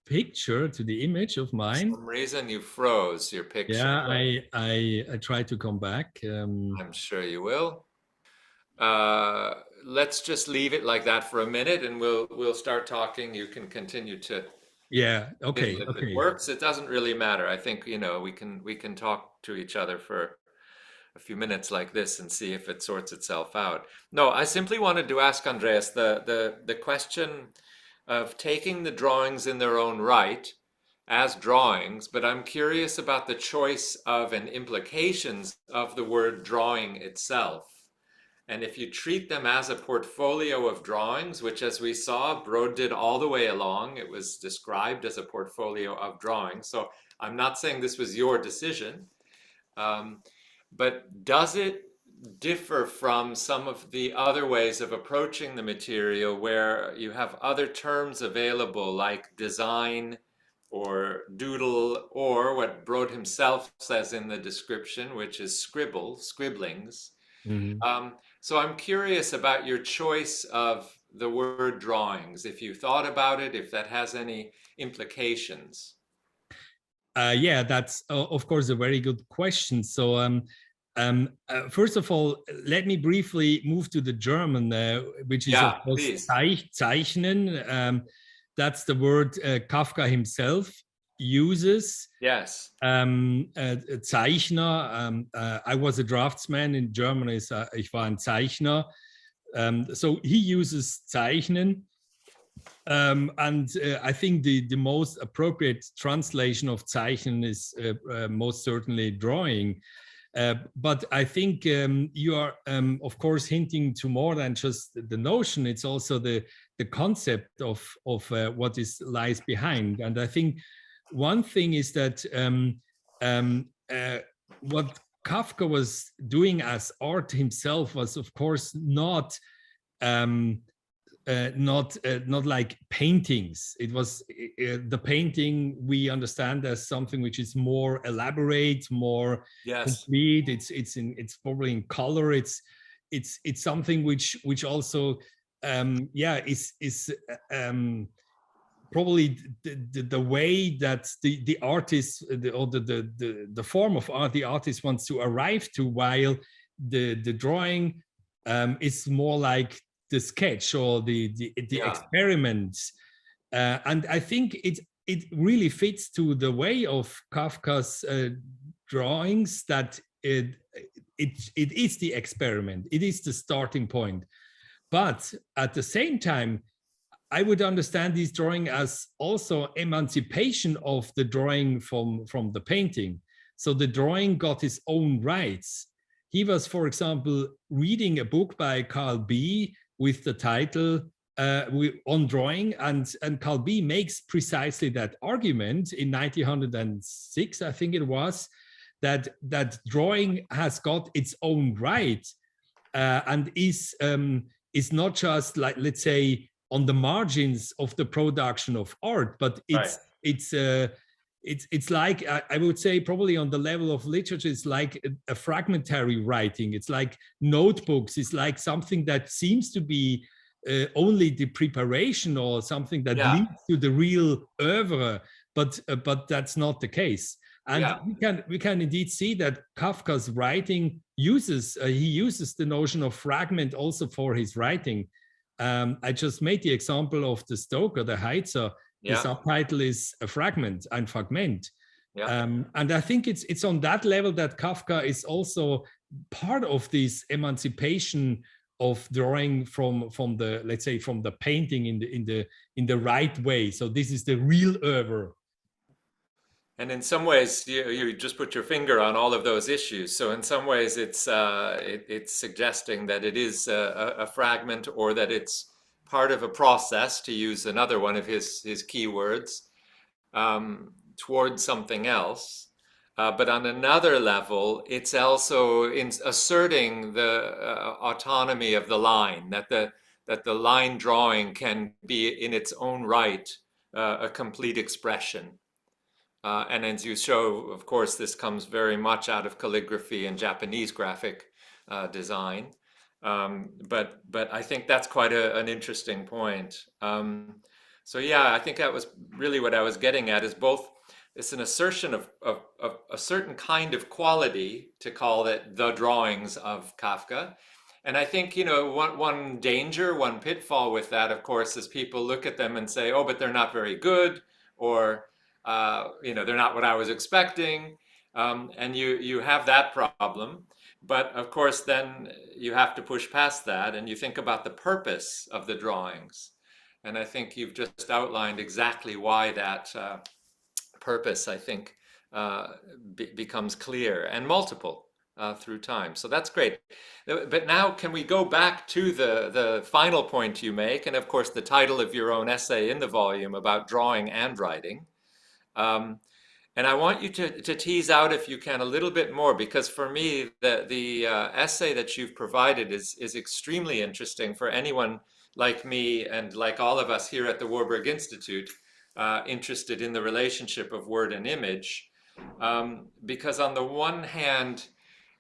picture, to the image of mine.
For some reason you froze your picture.
Yeah, I tried to come back.
I'm sure you will. Let's just leave it like that for a minute, and we'll start talking. You can continue to.
Yeah. Okay.
If
Okay.
it works, it doesn't really matter. I think we can talk to each other for a few minutes like this and see if it sorts itself out. No, I simply wanted to ask Andreas the question of taking the drawings in their own right as drawings, but I'm curious about the choice of and implications of the word drawing itself. And if you treat them as a portfolio of drawings, which as we saw, Brode did all the way along, it was described as a portfolio of drawings. So I'm not saying this was your decision, but does it differ from some of the other ways of approaching the material where you have other terms available like design or doodle, or what Brode himself says in the description, which is scribblings. So I'm curious about your choice of the word drawings, if you thought about it, if that has any implications.
Yeah, that's of course a very good question. So first of all, let me briefly move to the German, which is of course zeichnen. That's the word Kafka himself uses.
Yes.
Zeichner. I was a draftsman in German. Ich war ein Zeichner. So he uses zeichnen. And I think the most appropriate translation of zeichnen is most certainly drawing. But I think you are, of course, hinting to more than just the notion. It's also the concept of what lies behind. And I think one thing is that what Kafka was doing as art himself was, of course, not like paintings. It was the painting we understand as something which is more elaborate, more complete. It's probably in color. It's something which also is probably the way that the artist or the form of art the artist wants to arrive to, while the drawing is more like the sketch or the experiment, and I think it really fits to the way of Kafka's drawings that it is the experiment, it is the starting point. But at the same time, I would understand this drawing as also emancipation of the drawing from the painting. So the drawing got its own rights. He was, for example, reading a book by Carl B with the title on drawing, and Carl B makes precisely that argument in 1906, I think it was, that drawing has got its own right and is not just like, let's say, on the margins of the production of art, but it's it's like I would say probably on the level of literature, it's like a fragmentary writing. It's like notebooks. It's like something that seems to be only the preparation or something that leads to the real oeuvre, but that's not the case. And we can indeed see that Kafka's writing uses the notion of fragment also for his writing. I just made the example of the Stoker, the Heizer. The subtitle is a fragment, ein Fragment. And I think it's on that level that Kafka is also part of this emancipation of drawing from the, let's say, from the painting in the right way. So this is the real oeuvre.
And in some ways, you just put your finger on all of those issues. So in some ways, it's suggesting that it is a fragment, or that it's part of a process, to use another one of his keywords, towards something else. But on another level, it's also in asserting the autonomy of the line, that the line drawing can be in its own right a complete expression. And as you show, of course, this comes very much out of calligraphy and Japanese graphic design. But I think that's quite an interesting point. So yeah, I think that was really what I was getting at, is both it's an assertion of a certain kind of quality, to call it the drawings of Kafka. And I think, one danger, one pitfall with that, of course, is people look at them and say, oh, but they're not very good, or they're not what I was expecting. And you have that problem. But of course, then you have to push past that, and you think about the purpose of the drawings. And I think you've just outlined exactly why that purpose, I think, becomes clear and multiple through time. So that's great. But now can we go back to the final point you make, and of course the title of your own essay in the volume about drawing and writing. And I want you to tease out, if you can, a little bit more, because for me, the essay that you've provided is extremely interesting for anyone like me and like all of us here at the Warburg Institute, interested in the relationship of word and image. Because on the one hand,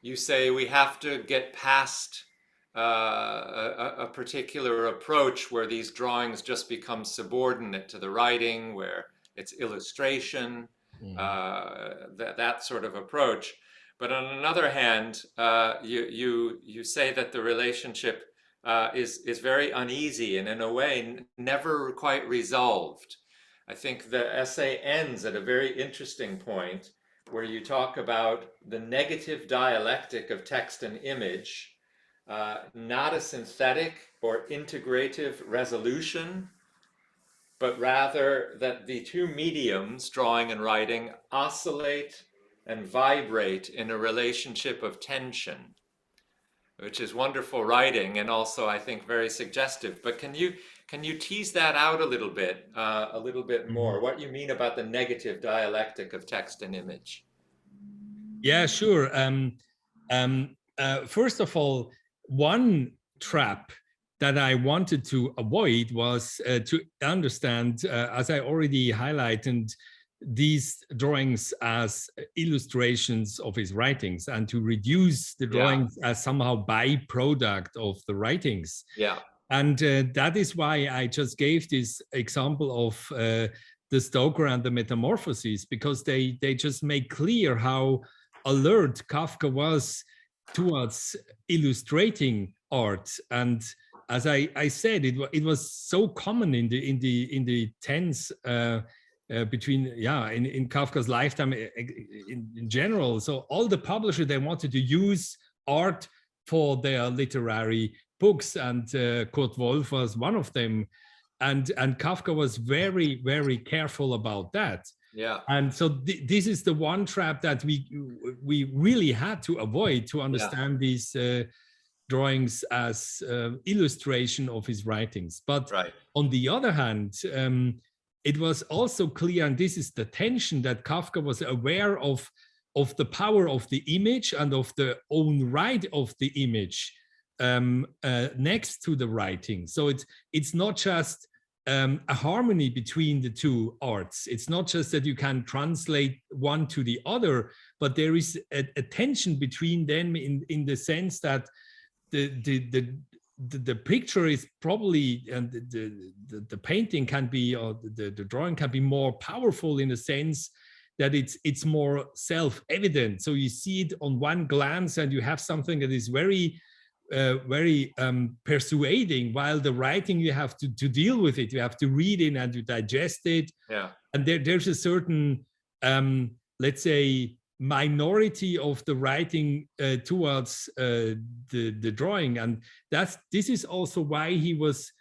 you say we have to get past a particular approach where these drawings just become subordinate to the writing, where it's illustration, that sort of approach. But on another hand, you say that the relationship is very uneasy and in a way never quite resolved. I think the essay ends at a very interesting point where you talk about the negative dialectic of text and image, not a synthetic or integrative resolution, but rather that the two mediums, drawing and writing, oscillate and vibrate in a relationship of tension, which is wonderful writing and also, I think, very suggestive. But can you tease that out a little bit more, what you mean about the negative dialectic of text and image?
Yeah, sure. First of all, one trap that I wanted to avoid was to understand, as I already highlighted, these drawings as illustrations of his writings, and to reduce the drawings as somehow byproduct of the writings.
Yeah.
And that is why I just gave this example of the Stoker and the Metamorphoses, because they just make clear how alert Kafka was towards illustrating art. And as I said, it was so common in the tense between in Kafka's lifetime in general. So all the publishers, they wanted to use art for their literary books, and Kurt Wolff was one of them, and Kafka was very, very careful about that.
Yeah.
And so this is the one trap that we really had to avoid, to understand these drawings as illustration of his writings. But on the other hand, it was also clear, and this is the tension, that Kafka was aware of the power of the image and of the own right of the image next to the writing. So it's not just a harmony between the two arts. It's not just that you can translate one to the other, but there is a tension between them in the sense that the picture is probably, and the painting can be, or the drawing can be more powerful in a sense that it's more self-evident. So you see it on one glance, and you have something that is very persuading, while the writing, you have to deal with it, you have to read it and to digest it.
Yeah.
And there's a certain, let's say, minority of the writing towards the drawing. And this is also why he was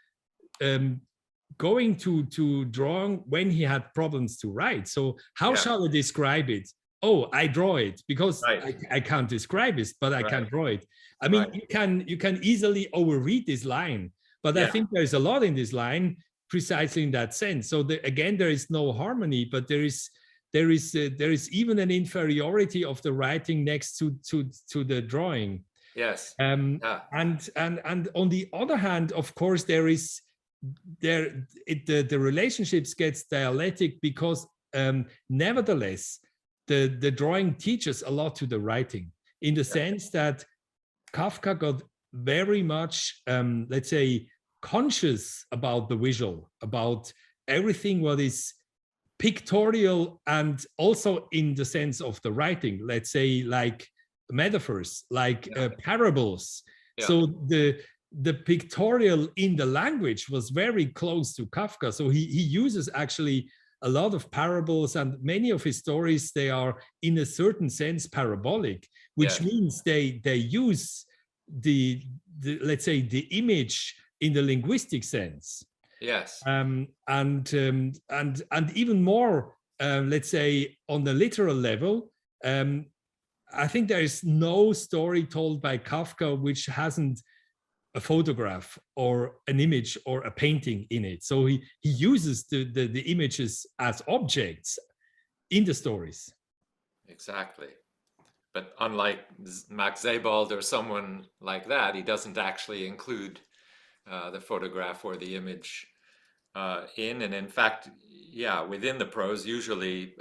going to drawing when he had problems to write. So how shall I describe it? Oh, I draw it, because I can't describe it, but I can draw it. I mean, you can easily overread this line, but I think there's a lot in this line precisely in that sense. So again, there is no harmony, but there is even an inferiority of the writing next to the drawing.
Yes.
And on the other hand, of course, the relationships gets dialectic, because nevertheless, the drawing teaches a lot to the writing, in the sense that Kafka got very much, let's say, conscious about the visual, about everything what is pictorial, and also in the sense of the writing, let's say, like metaphors, like parables. So the pictorial in the language was very close to Kafka. So he uses actually a lot of parables, and many of his stories, they are in a certain sense parabolic, which means they use the let's say the image in the linguistic sense.
Yes.
And even more, let's say, on the literal level, I think there is no story told by Kafka which hasn't a photograph or an image or a painting in it. So he uses the images as objects in the stories.
Exactly. But unlike Max Sebald or someone like that, he doesn't actually include the photograph or the image in. And in fact, within the prose, usually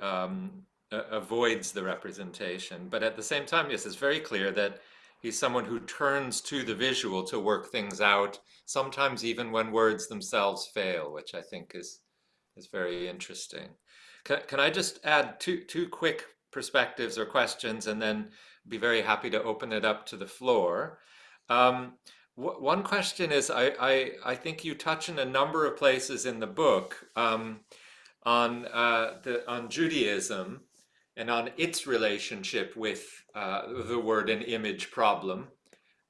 avoids the representation. But at the same time, yes, it's very clear that he's someone who turns to the visual to work things out, sometimes even when words themselves fail, which I think is very interesting. Can I just add two quick perspectives or questions, and then be very happy to open it up to the floor. One question is, I think you touch in a number of places in the book on Judaism and on its relationship with the word and image problem.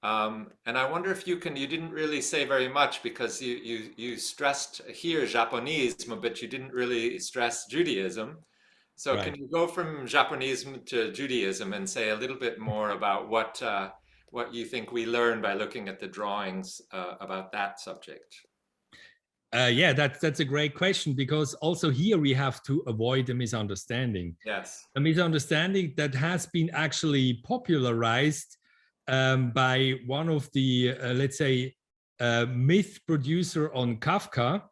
And I wonder if you didn't really say very much, because you stressed here Japonism, but you didn't really stress Judaism. So can you go from Japonism to Judaism and say a little bit more about what you think we learn by looking at the drawings about that subject?
Yeah, that's a great question, because also here we have to avoid a misunderstanding.
Yes.
A misunderstanding that has been actually popularized by one of the, let's say, myth producer on Kafka,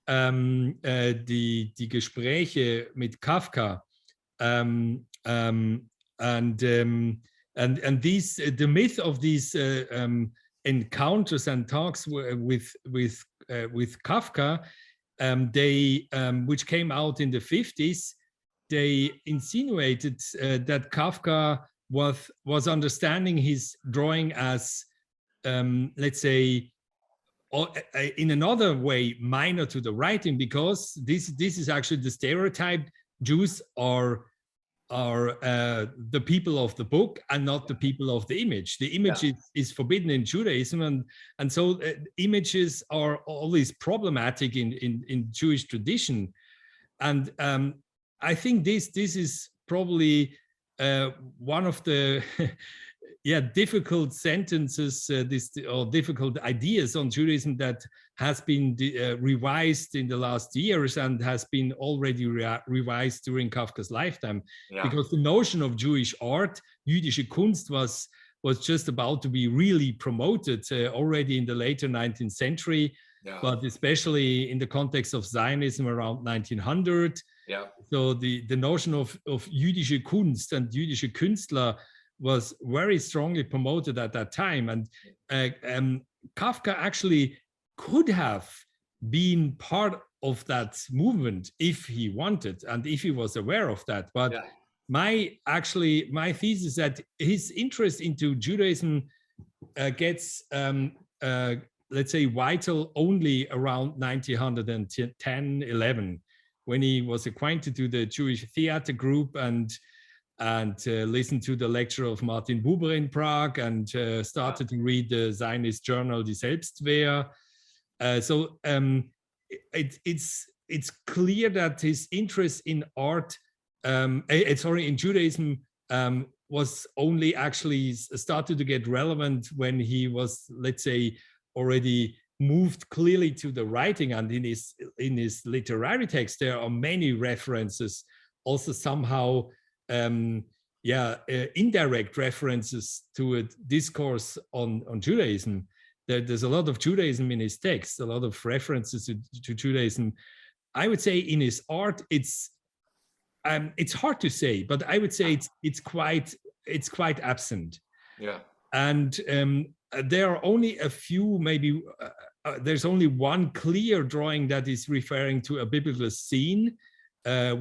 die Gespräche mit Kafka. And these, the myth of these encounters and talks with Kafka, which came out in the 50s, they insinuated that Kafka was understanding his drawing as, let's say, in another way, minor to the writing, because this is actually the stereotype. Jews are the people of the book and not the people of the image. The image is forbidden in Judaism, and so images are always problematic in Jewish tradition. And I think this is probably one of the difficult sentences, or difficult ideas on Judaism that has been revised in the last years and has been already revised during Kafka's lifetime. Because the notion of Jewish art, jüdische Kunst, was was just about to be really promoted already in the later 19th century, but especially in the context of Zionism around 1900. So the notion of jüdische Kunst and jüdische Künstler was very strongly promoted at that time. And Kafka actually could have been part of that movement if he wanted and if he was aware of that. But my thesis is that his interest into Judaism gets, let's say, vital only around 1910, 11, when he was acquainted to the Jewish theater group and listened to the lecture of Martin Buber in Prague and started to read the Zionist journal Die Selbstwehr. So it's clear that his interest in art, in Judaism, was only actually started to get relevant when he was, let's say, already moved clearly to the writing. And in his literary text, there are many references, also somehow indirect references to a discourse on Judaism. There's a lot of Judaism in his text, a lot of references to Judaism. I would say in his art, it's hard to say, but I would say it's quite absent. And there are only a few, maybe there's only one clear drawing that is referring to a biblical scene,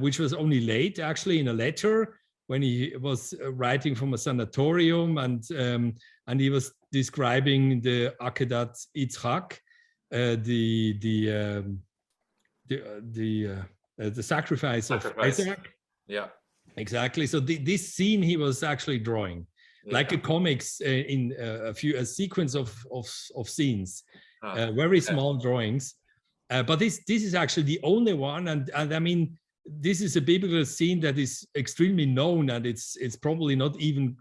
which was only late, actually, in a letter when he was writing from a sanatorium, and he was describing the Akedat Yitzchak, the sacrifice of Isaac. Exactly. So this scene he was actually drawing, like a comics in a sequence of scenes, very small drawings. But this is actually the only one, and I mean, this is a biblical scene that is extremely known, and it's probably not even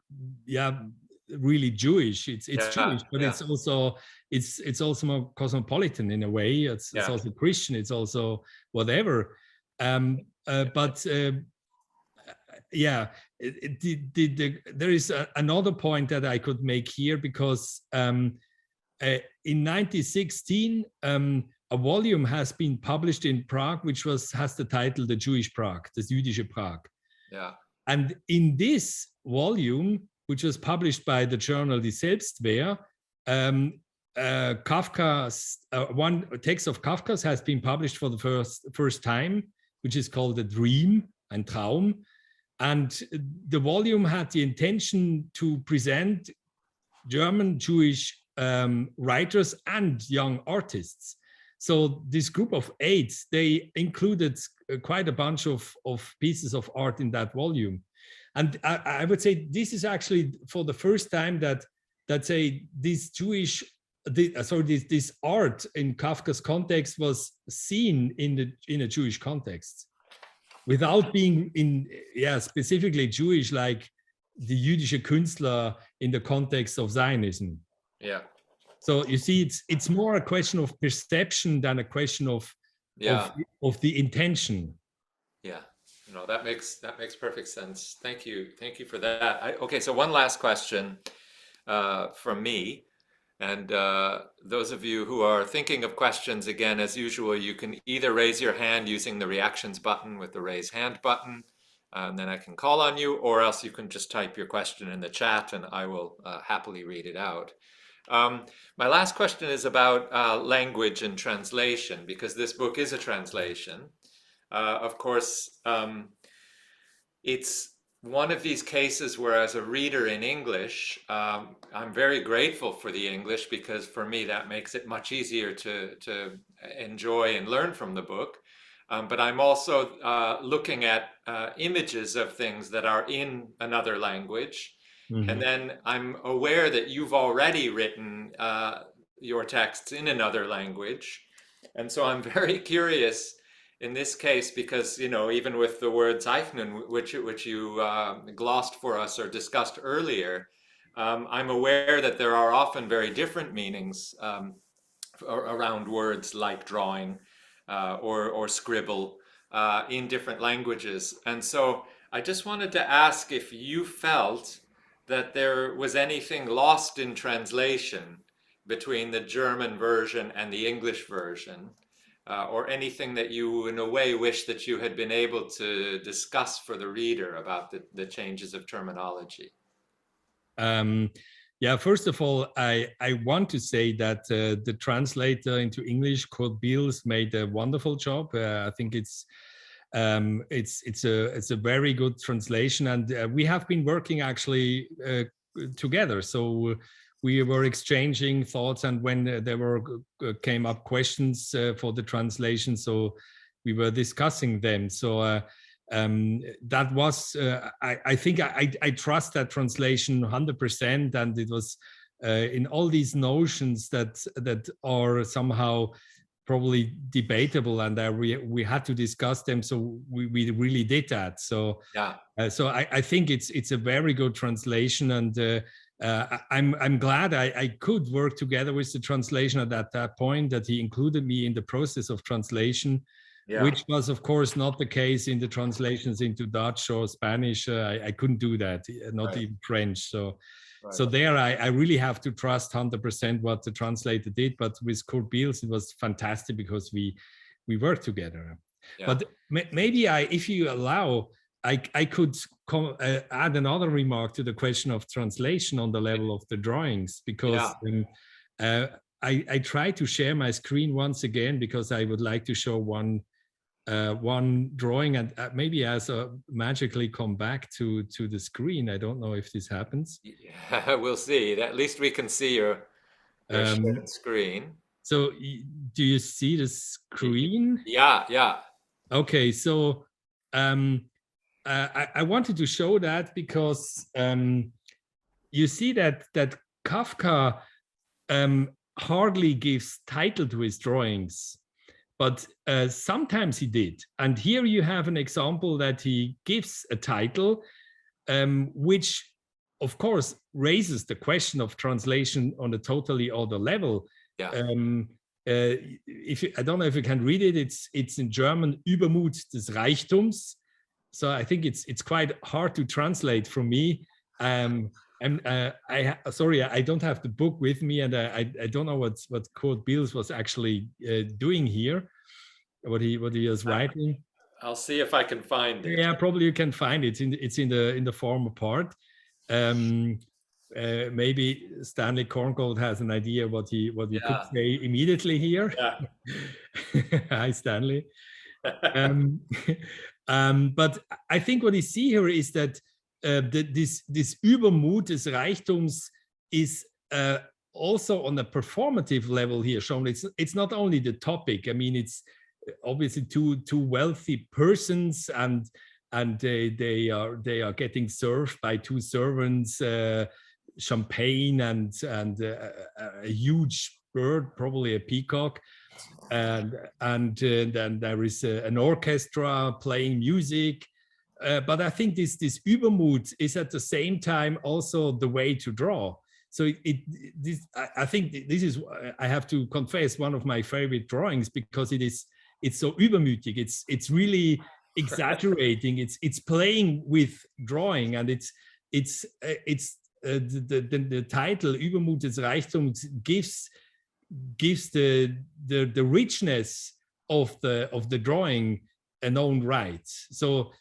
really Jewish. It's Jewish, but it's also more cosmopolitan in a way. It's also Christian. It's also whatever. There is another point that I could make here, because in 1916, a volume has been published in Prague, which has the title "The Jewish Prague," das jüdische Prague. And in this volume, which was published by the journal Die Selbstwehr, Kafka's one text of Kafka's has been published for the first time, which is called "A Dream," ein Traum. And the volume had the intention to present German Jewish writers and young artists. So this group of 8, they included quite a bunch of pieces of art in that volume. And I would say this is actually for the first time that say this this art in Kafka's context was seen in a Jewish context, without being specifically Jewish, like the jüdische Künstler in the context of Zionism. So you see, it's more a question of perception than a question of the intention.
No, that makes perfect sense. Thank you for that. Okay, so one last question from me, and those of you who are thinking of questions, again, as usual, you can either raise your hand using the reactions button with the raise hand button, and then I can call on you, or else you can just type your question in the chat and I will happily read it out. My last question is about language and translation, because this book is a translation. Of course, it's one of these cases where, as a reader in English, I'm very grateful for the English, because for me that makes it much easier to enjoy and learn from the book. But I'm also looking at images of things that are in another language. And then I'm aware that you've already written your texts in another language. And so I'm very curious in this case, because, even with the word Zeichnen, which you glossed for us or discussed earlier, I'm aware that there are often very different meanings around words like drawing or scribble in different languages. And so I just wanted to ask if you felt that there was anything lost in translation between the German version and the English version, or anything that you in a way wish that you had been able to discuss for the reader about the changes of terminology.
Yeah, first of all, I want to say that the translator into English, Kurt Beals, made a wonderful job. I think it's a very good translation, and we have been working actually together. So we were exchanging thoughts, and when there came up questions for the translation, so we were discussing them. So that was I think I trust that translation 100%, and it was in all these notions that are somehow probably debatable, and we had to discuss them, so we really did that. So
yeah,
so I think it's a very good translation, and I'm glad I could work together with the translation at that point, that he included me in the process of translation. Yeah. Which was, of course, not the case in the translations into Dutch or Spanish. I couldn't do that, not even French. So, so there I really have to trust 100% what the translator did. But with Kurt Beals, it was fantastic because we worked together. Yeah. But maybe if you allow, I could add another remark to the question of translation on the level of the drawings, because I try to share my screen once again, because I would like to show one drawing, and maybe as magically come back to the screen. I don't know if this happens.
Yeah, we'll see. At least we can see your shared screen.
So do you see the screen?
Yeah, yeah.
Okay, so I wanted to show that because you see that Kafka hardly gives title to his drawings, but sometimes he did. And here you have an example that he gives a title, which of course raises the question of translation on a totally other level. Yeah. I don't know if you can read it. It's in German, Übermut des Reichtums. So I think it's quite hard to translate for me. Sorry, I don't have the book with me, and I don't know what Kurt Beals was actually doing here, what he was writing.
I'll see if I can find it.
Yeah, probably you can find it. It's in the former part. Maybe Stanley Korngold has an idea what he could say immediately here. Yeah. Hi, Stanley. But I think what you see here is that this Übermut des Reichtums is also on a performative level here shown. It's not only the topic. I mean, it's obviously two wealthy persons, and they are getting served by two servants, champagne and a huge bird, probably a peacock. And then there is an orchestra playing music. But I think this Übermut is at the same time also the way to draw. So I think this is, I have to confess, one of my favorite drawings, because it's so übermütig. It's really exaggerating. It's playing with drawing, and the title Übermut des Reichtums gives the richness of the drawing an own right. So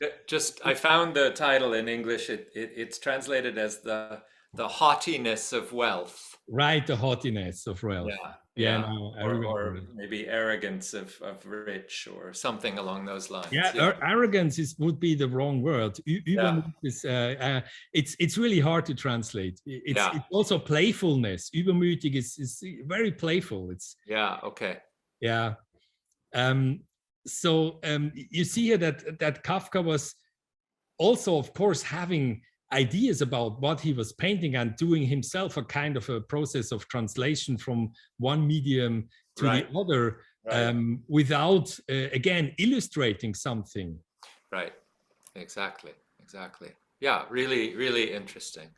I found the title in English. It's translated as the haughtiness of wealth.
Right, the haughtiness of wealth.
Yeah. No, or maybe arrogance of rich, or something along those lines.
Yeah. Arrogance would be the wrong word. It's really hard to translate. It's also playfulness. Übermütig is very playful.
Okay.
Yeah. So you see here that Kafka was also, of course, having ideas about what he was painting, and doing himself a kind of a process of translation from one medium to the other, without, again, illustrating something.
Right, exactly. Yeah, really, really interesting.